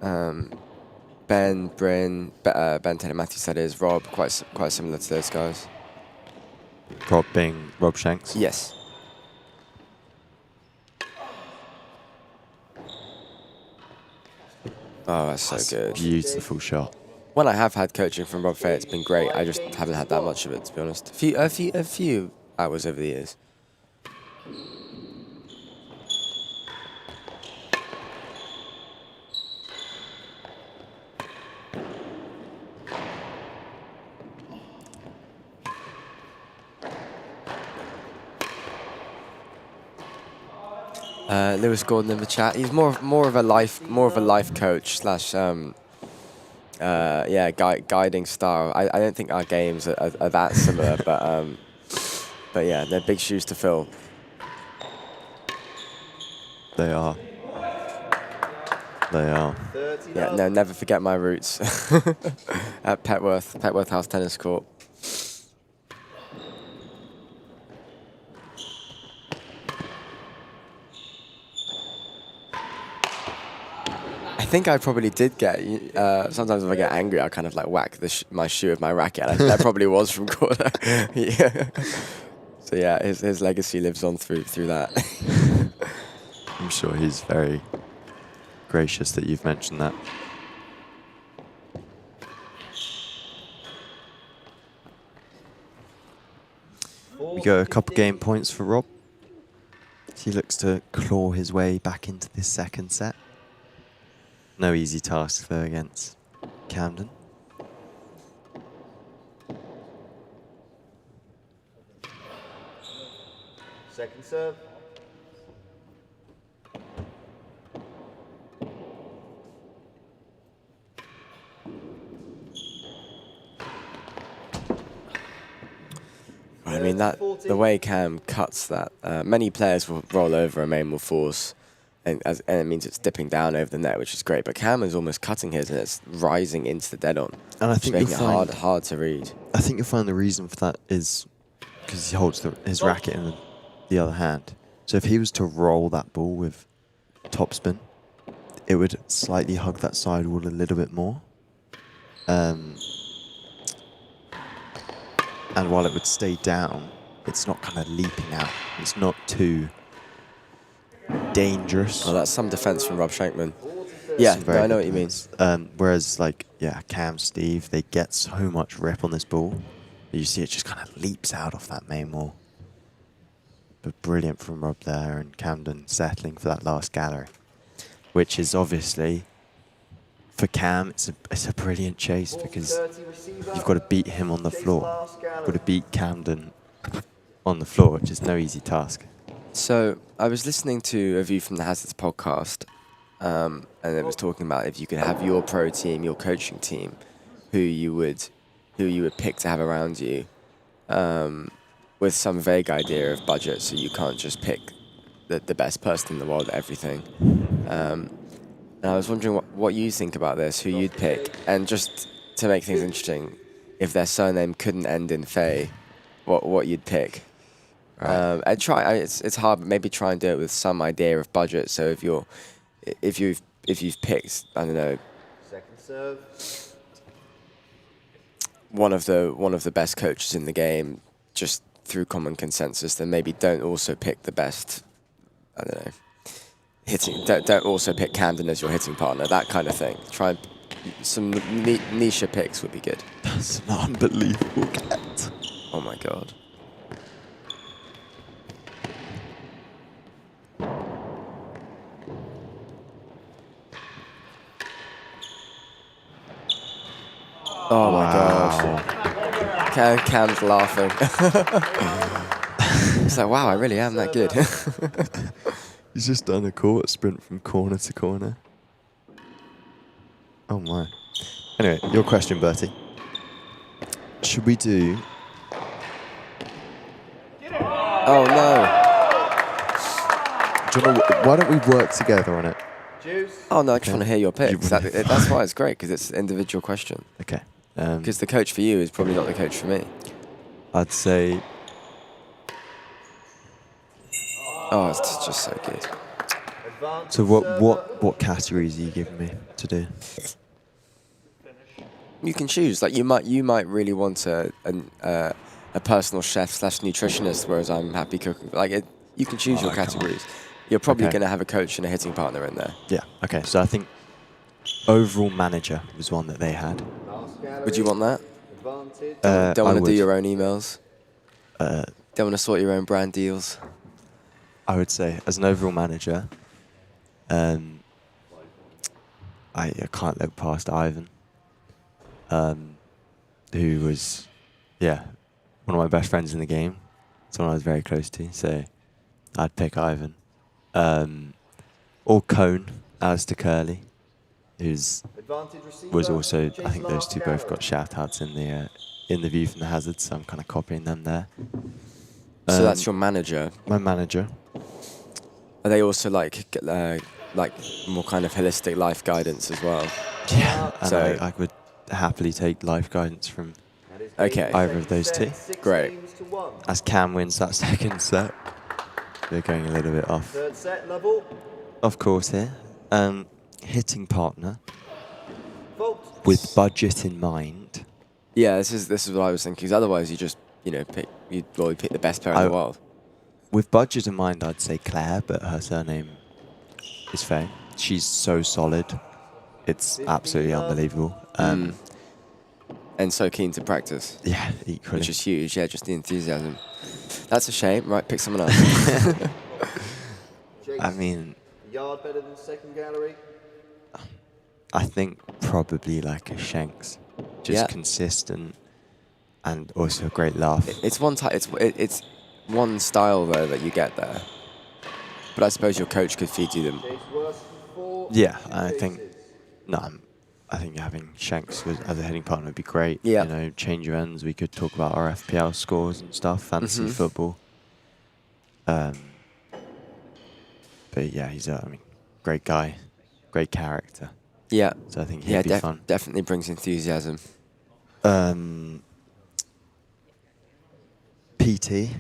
Ben, Bryn, Ben Taylor Matthews, that is, Rob, quite similar to those guys. Rob being Rob Shanks. Yes. Oh, that's so good. Beautiful shot. When I have had coaching from Rob Fay, it's been great. I just haven't had that much of it, to be honest. A few hours over the years. Lewis Gordon in the chat. He's more of a life coach slash guiding style. I don't think our games are that similar, but yeah, they're big shoes to fill. They are. They are. Yeah, no, never forget my roots at Petworth House Tennis Court. I think I probably did get. Sometimes if I get angry, I kind of like whack my shoe with my racket. I think that probably was from corner. Yeah. So yeah, his legacy lives on through that. I'm sure he's very gracious that you've mentioned that. We go a couple game points for Rob. He looks to claw his way back into this second set. No easy task though against Camden. Second serve. I mean, the way Cam cuts that, many players will roll over a main will force, and it means it's dipping down over the net, which is great. But Cam is almost cutting his, and it's rising into the dead on, And I think making it hard to read. I think you'll find the reason for that is because he holds his racket in the other hand. So if he was to roll that ball with topspin, it would slightly hug that sidewall a little bit more. And while it would stay down, it's not kind of leaping out. It's not too dangerous. Oh, that's some defense from Rob Shenkman. Yeah, Some no, very I know good what you mean. defense. Whereas, like, yeah, Cam, Steve, they get so much rip on this ball. You see it just kind of leaps out off that main wall. But brilliant from Rob there, and Camden settling for that last gallery, which is obviously, for Cam, it's a brilliant chase because you've got to beat him on the floor. You've got to beat Camden on the floor, which is no easy task. So I was listening to a View from the Hazards podcast, and it was talking about if you could have your pro team, your coaching team, who you would pick to have around you, with some vague idea of budget, so you can't just pick the best person in the world at everything. And I was wondering what you think about this, who you'd pick, and just to make things interesting, if their surname couldn't end in Faye, what you'd pick. Right. It's hard, but maybe try and do it with some idea of budget. So if you've picked, I don't know, Second serve. one of the best coaches in the game, just through common consensus, then maybe don't also pick the best, I don't know, hitting. Don't also pick Camden as your hitting partner. That kind of thing. Try some niche picks would be good. That's an unbelievable cat. Oh my god. Oh my gosh. Cam's laughing. He's like, wow, I really am that good. He's just done a court sprint from corner to corner. Oh my. Anyway, your question, Bertie. Should we do... Oh no. Do you know why don't we work together on it? Juice. Oh no, I just want to hear your picks. wanna- That's why it's great, because it's an individual question. Okay. Because the coach for you is probably not the coach for me. I'd say... Oh, it's just so good. Advanced So server. what categories are you giving me to do? You can choose. Like you might really want a personal chef / nutritionist, whereas I'm happy cooking. You can choose your come on. categories. You're probably Okay. going to have a coach and a hitting partner in there. Yeah, okay. So I think overall manager was one that they had. Last gallery. Would you want that? Advantage. Don't I want to do would. your own emails. Don't want to sort your own brand deals. I would say, as an overall manager, I can't look past Ivan, who was, one of my best friends in the game. Someone I was very close to, so I'd pick Ivan. Or Cone, Alistair Curley, who's Advantage receiver. was also, I Chase think those last two both gallery. got shout-outs in the View from the Hazards, so I'm kind of copying them there. So that's your manager. My manager. Are they also like more kind of holistic life guidance as well? Yeah, and So- I would happily take life guidance from That is Okay. game either of those set, two. 6 Great. games to 1. as Cam wins that second set. They're going a little bit off. Third set level. Of course here. Hitting partner Fault. with budget in mind. Yeah, this is what I was thinking. 'Cause otherwise, you just you'd probably pick the best player in the world. With budget in mind, I'd say Claire, but her surname is Faye. she's so solid. It's absolutely unbelievable. And so keen to practice, Yeah, equally. which is huge. Yeah, just the enthusiasm. That's a shame. Right, pick someone else. Jace, I mean, yard better than second gallery. I think probably like a Shanks, just Yeah. consistent and also a great laugh. It's one type. It's one style though that you get there. But I suppose your coach could feed you them. Jace worse than 4. Yeah, Two I think chases. I think having Shanks as a heading partner would be great. Yeah. You know, change your ends. We could talk about our FPL scores and stuff, fantasy football. But yeah, he's great guy, great character. Yeah. So I think he'd be fun. Definitely brings enthusiasm. PT.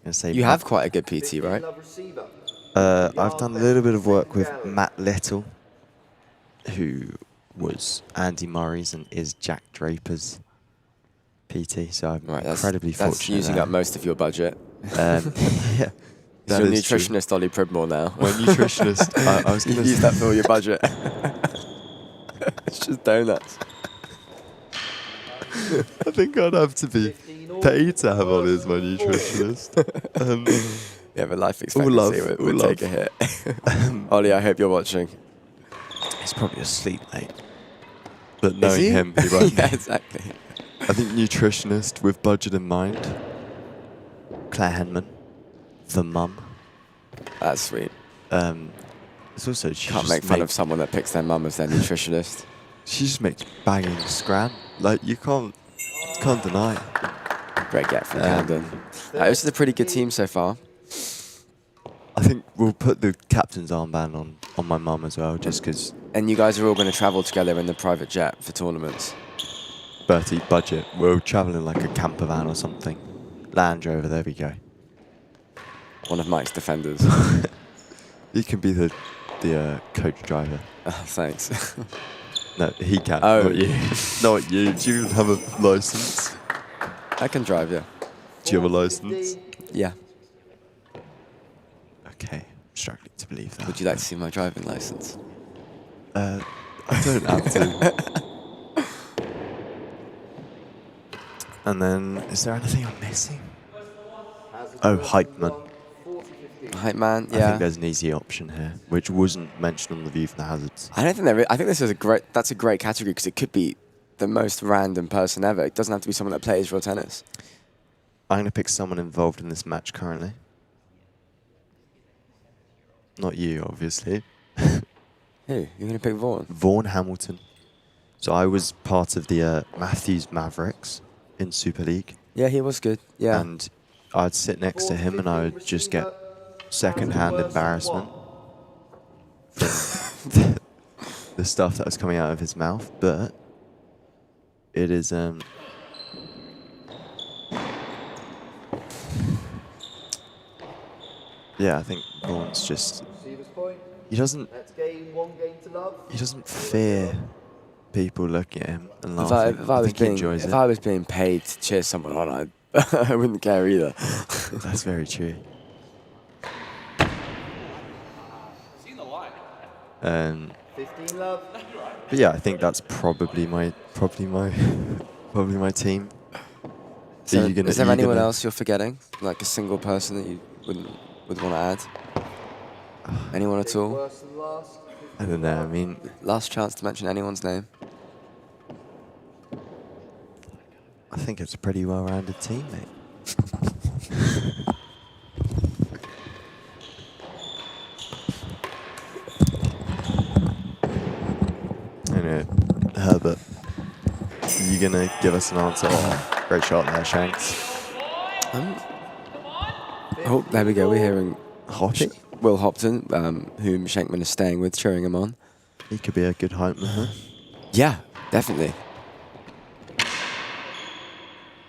Gonna say You have quite a good PT, 15 right? love receiver. I've done a little bit of work with Matt Little, who was Andy Murray's and is Jack Draper's PT. So I'm Right, incredibly that's fortunate. using there. up most of your budget. Yeah, He's that your is true. nutritionist, Ollie Pridmore, now. My nutritionist. I was You going to use that for all your budget. It's just donuts. I think I'd have to be 15 all. paid to have Ollie as my nutritionist. Yeah, but life All love, expectancy all would love. take a hit. Ollie, I hope you're watching. He's probably asleep, mate. But Is knowing he? him, he won't Yeah, be. exactly. I think nutritionist with budget in mind. Claire Henman, the mum. That's sweet. It's also she Can't just make fun of makes- someone that picks their mum as their nutritionist. She just makes banging scran. Like you can't deny. Great get from Camden. This is a pretty good team so far. I think we'll put the captain's armband on my mum as well, just because And you guys are all going to travel together in the private jet for tournaments. Bertie budget. We'll travel in like a camper van or something. Land Rover, there we go. One of Mike's defenders. He can be the coach driver. Oh, thanks. No, he can. Oh. Not you. Not you. Do you have a license? I can drive, yeah. Do you have a license? Yeah. Okay, I'm struggling to believe that. Would you like to see my driving license? I don't have to. And then, is there anything I'm missing? Oh, hype man. Hype man, I yeah. think there's an easy option here, which wasn't mentioned on the View from the Hazards. I don't think there is. I think this is that's a great category because it could be the most random person ever. It doesn't have to be someone that plays real tennis. I'm going to pick someone involved in this match currently. Not you, obviously. Who? You're going to pick Vaughan? Vaughan Hamilton. So I was part of the Matthews Mavericks in Super League. Yeah, he was good. Yeah. And I'd sit next to him and I would just get second-hand embarrassment from the stuff that was coming out of his mouth. But it is... yeah, I think Vaughan's just... He doesn't fear people looking at him and laughing. I think he enjoys it. If I was being paid to cheer someone on, I wouldn't care either. That's very true. Seen the line. 15 love. But yeah, I think that's probably my team. So Are you gonna- is there are you anyone gonna- else you're forgetting? Like a single person that you would want to add? Anyone at all? Worse than last. I don't know. I mean, Last chance to mention anyone's name. I think it's a pretty well-rounded team, mate. Anyway, Herbert, are you gonna give us an answer? Oh, great shot there, Shanks. Oh, there we go. We're hearing Hoppy. Will Hopton, whom Shenkman is staying with, cheering him on. He could be a good hype man. Yeah, definitely.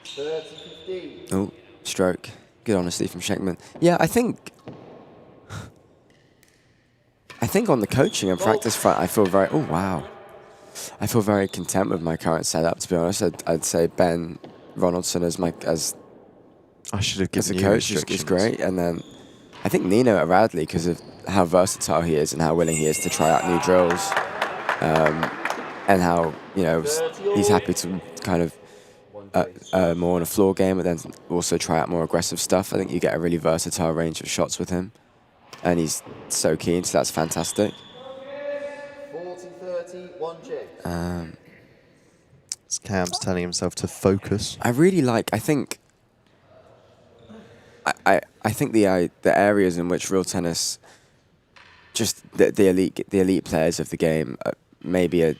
30-15. Oh, stroke. Good honesty from Shenkman. Yeah, I think on the coaching and practice front, I feel very... Oh, wow. I feel very content with my current setup, to be honest. I'd say Ben Ronaldson as I should have as given a you coach is restrictions. great. And then I think Nino at Radley, because of how versatile he is and how willing he is to try out new drills, and how he's happy to kind of more on a floor game, but then also try out more aggressive stuff. I think you get a really versatile range of shots with him, and he's so keen, so that's fantastic. 40-30, one check. Cam's telling himself to focus. I really like. I think the areas in which real tennis, just the elite players of the game, maybe a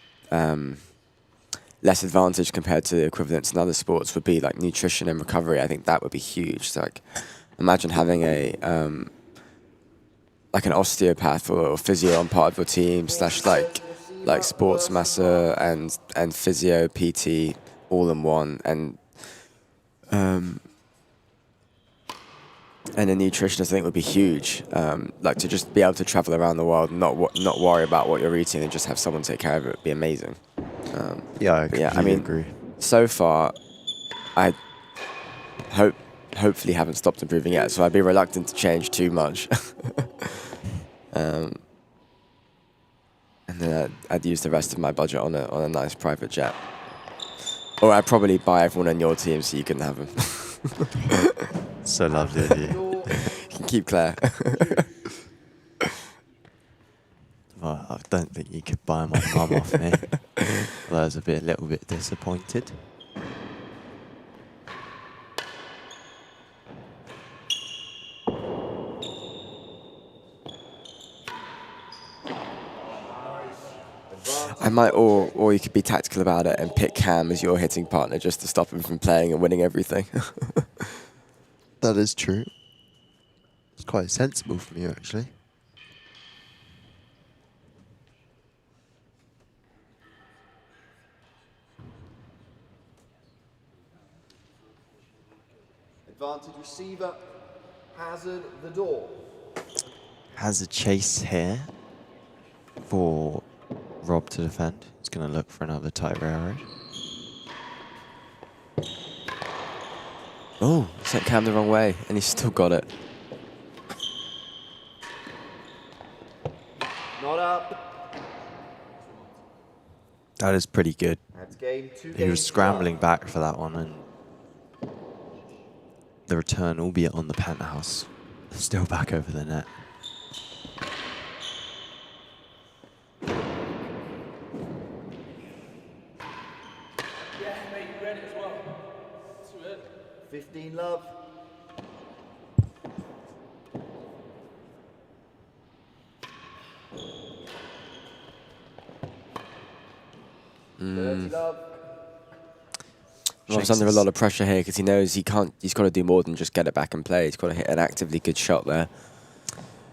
less advantage compared to the equivalents in other sports would be like nutrition and recovery. I think that would be huge. So, like, imagine having a like an osteopath or physio on part of your team, / like sports masseur and physio PT all in one, and a nutritionist I think would be huge. Like, to just be able to travel around the world, not worry about what you're eating, and just have someone take care of it would be amazing. I completely agree. So far, I hopefully haven't stopped improving yet, so I'd be reluctant to change too much. And then I'd use the rest of my budget on a nice private jet. Or I'd probably buy everyone on your team so you can have them. So lovely of you. You can keep Claire. Well, I don't think you could buy my mum off me. Well, I was a little bit disappointed. I might, or you could be tactical about it and pick Cam as your hitting partner just to stop him from playing and winning everything. That is true. It's quite sensible from you, actually. Advantage receiver, hazard the door. Has a chase here for Rob to defend. He's going to look for another tight railroad. Oh, sent Cam the wrong way, and he's still got it. Not up. That is pretty good. That's game 2. He was scrambling back for that one, and the return, albeit on the penthouse, still back over the net. Yeah, mate, you read it as well. That's it. 15 love. Love. Rob's under a lot of pressure here because he knows he's got to do more than just get it back and play. He's got to hit an actively good shot there.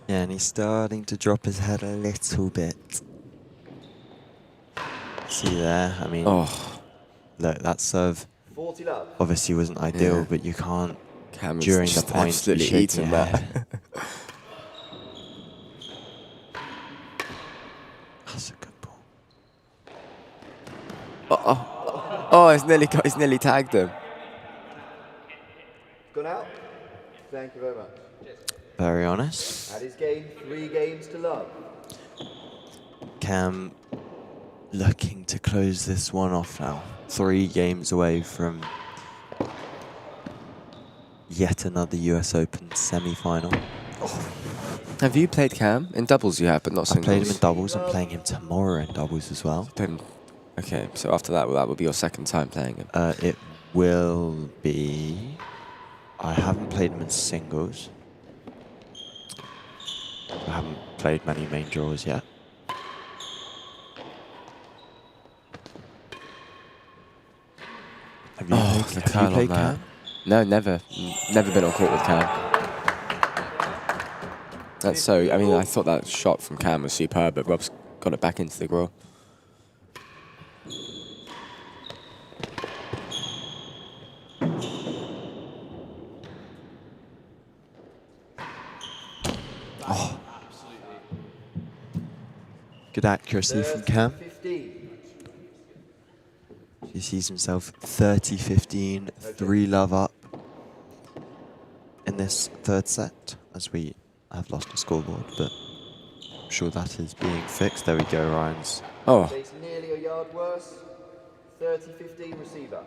Yeah, and he's starting to drop his head a little bit. See there? I mean, look, that serve 40 love. obviously wasn't ideal, Yeah. but you can't, Cam was during the just point, absolutely shaking eating your that. head. That's a good ball. Oh, he's nearly tagged him. Gone out. Thank you very much. Very honest. At his game, 3 games to love. Cam looking to close this one off now. 3 games away from yet another US Open semi-final. Have you played Cam? In doubles you have, but not I singles. played him in doubles. I'm playing him tomorrow in doubles as well. Okay, so after that, that will be your second time playing him. It will be... I haven't played him in singles. I haven't played many main draws yet. Have you played on that. Cam? No, never. Never been on court with Cam. That's so... I mean, I thought that shot from Cam was superb, but Rob's got it back into the grill. Good accuracy from Cam. 15. He sees himself 30-15, 3 love up in this third set, as we have lost the scoreboard, but sure that is being fixed. There we go, Ryan's. Oh, Chase nearly a yard worse. 30-15 receiver.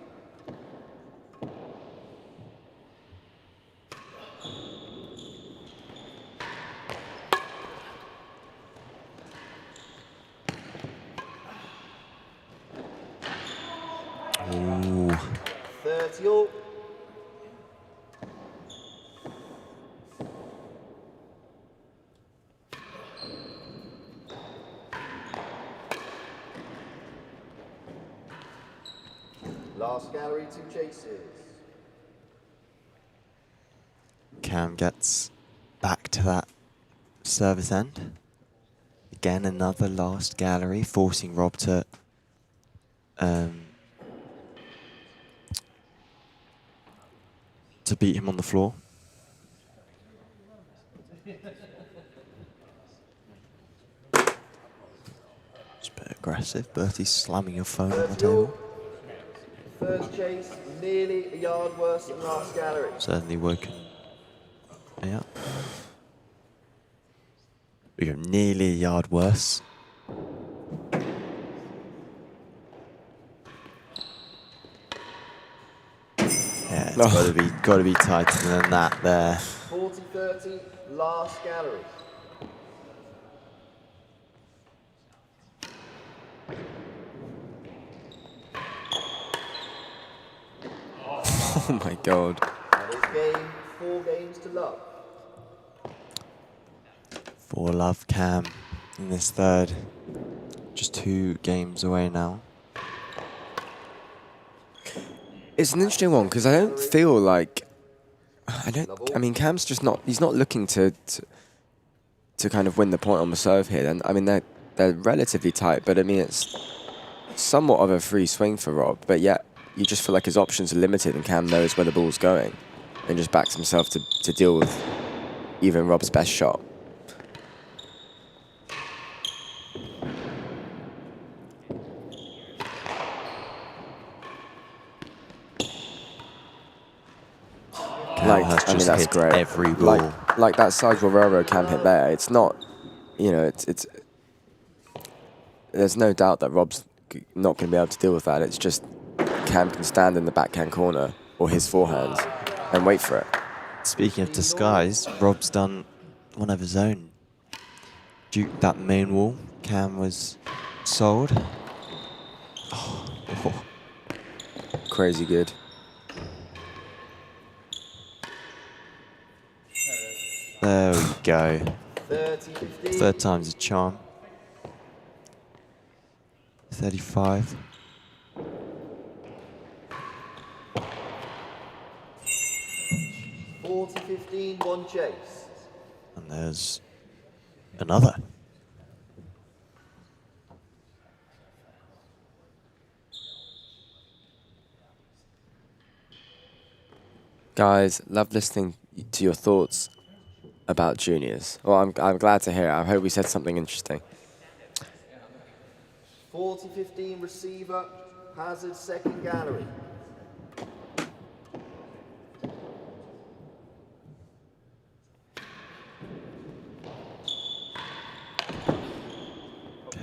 Ooh. 30 all. Last gallery, 2 chases. Cam gets back to that service end. Again, another last gallery, forcing Rob to beat him on the floor. It's a bit aggressive. Bertie's slamming your phone on the 30 all. table. First chase, nearly a yard worse than last gallery. Certainly woken. Yeah. We go nearly a yard worse. Yeah, it's got to be tighter than that there. 40-30, last gallery. oh my God. And it's game 4 games to love. 4 love Cam in this third. Just 2 games away now. It's an interesting one because I don't feel like I mean, Cam's just not. He's not looking to kind of win the point on the serve here. And I mean, they're relatively tight, but I mean, it's somewhat of a free swing for Rob. But yet, you just feel like his options are limited, and Cam knows where the ball's going, and just backs himself to deal with even Rob's best shot. Has just that's hit great. every ball. Like that sidewall railroad Cam hit there. It's not, you know, it's. There's no doubt that Rob's not going to be able to deal with that. It's just Cam can stand in the backhand corner or his forehand and wait for it. Speaking of disguise, Rob's done one of his own. Duke that main wall. Cam was sold. Oh. Crazy good. There we go. 30-15. Third time's a charm. 35. $40-15, 1 chase. And there's another. Guys, love listening to your thoughts about juniors. Well, I'm glad to hear it. I hope we said something interesting. 40-15 receiver, Hazard second gallery.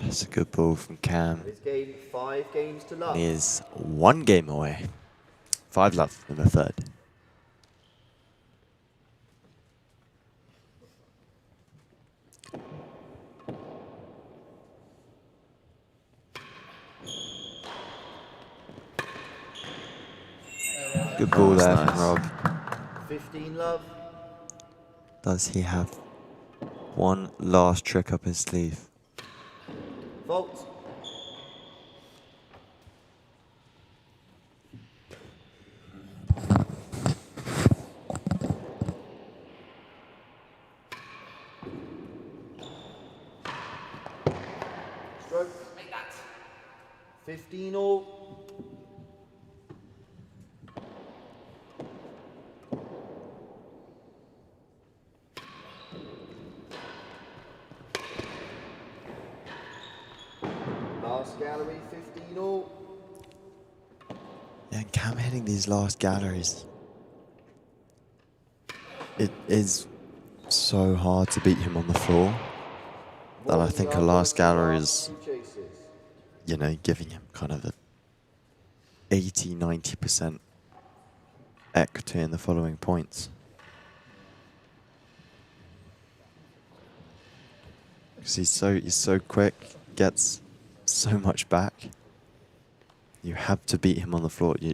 That's a good ball from Cam. This game 5 games to love. He is 1 game away. 5 love in the third. Good ball there from Rob. 15 love. Does he have one last trick up his sleeve? Fault. Stroke. 15 all. Last gallery, 15 all. Yeah, and Cam hitting these last galleries. It is so hard to beat him on the floor. that I think a last gallery is, Two chases. you know, giving him kind of a 80–90% equity in the following points. Because he's so quick, gets so much back. You have to beat him on the floor. I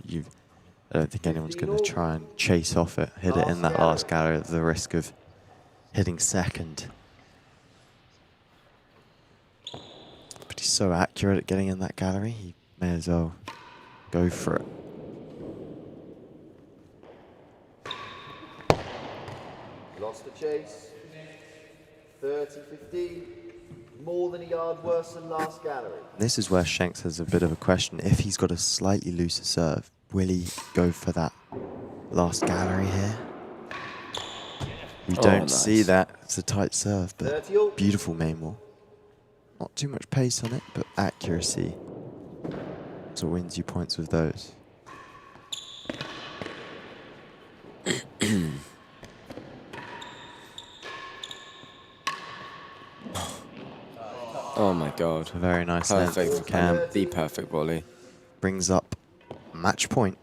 don't think anyone's going to try and chase off it, hit it in that last gallery at the risk of hitting second. But he's so accurate at getting in that gallery, he may as well go for it. Lost the chase. 30-15. More than a yard worse than last gallery. This is where Shanks has a bit of a question. If he's got a slightly looser serve, will he go for that last gallery here? We don't see that. It's a tight serve, but beautiful main wall. Not too much pace on it, but accuracy. So wins you points with those. Oh my god. A very nice length Perfect. from Cam. The perfect volley. Brings up match point.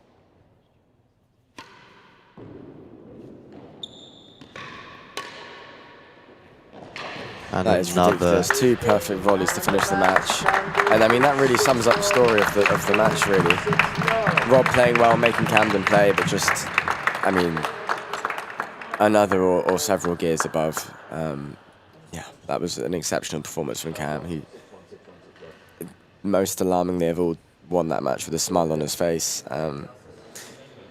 And That is another. ridiculous. 2 perfect volleys to finish the match. And I mean, that really sums up the story of the match, really. Rob playing well, making Camden play, but just, I mean, another or several gears above. Yeah, that was an exceptional performance from Cam. He, most alarmingly of all, won that match with a smile on his face.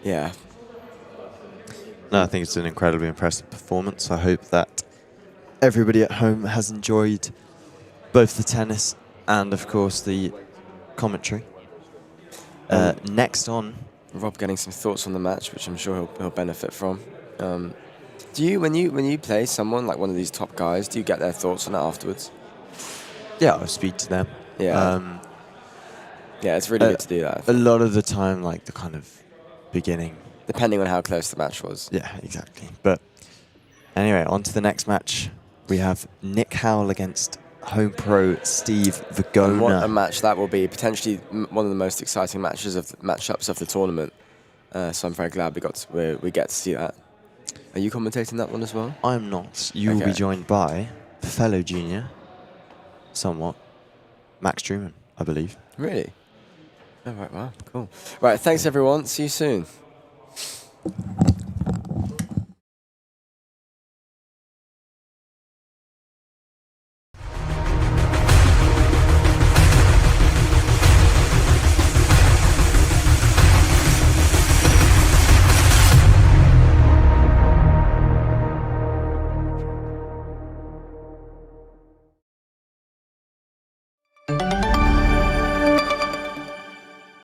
Yeah. No, I think it's an incredibly impressive performance. I hope that everybody at home has enjoyed both the tennis and, of course, the commentary. Next on, Rob getting some thoughts on the match, which I'm sure he'll benefit from. Do you, when you play someone like one of these top guys, do you get their thoughts on it afterwards? yeah, I'll speak to them. Yeah. Yeah, it's really good to do that. A lot of the time, like the kind of beginning. Depending on how close the match was. Yeah, exactly. But anyway, on to the next match. We have Nick Howell against home pro Steve And what a Vigona. match that will be. Potentially one of the most exciting matchups of the tournament. So I'm very glad we get to see that. Are you commentating that one as well? I'm not. You will be Okay. joined by fellow junior, somewhat, Max Truman, I believe. Really? Oh, right, wow, cool. Right, thanks everyone. See you soon.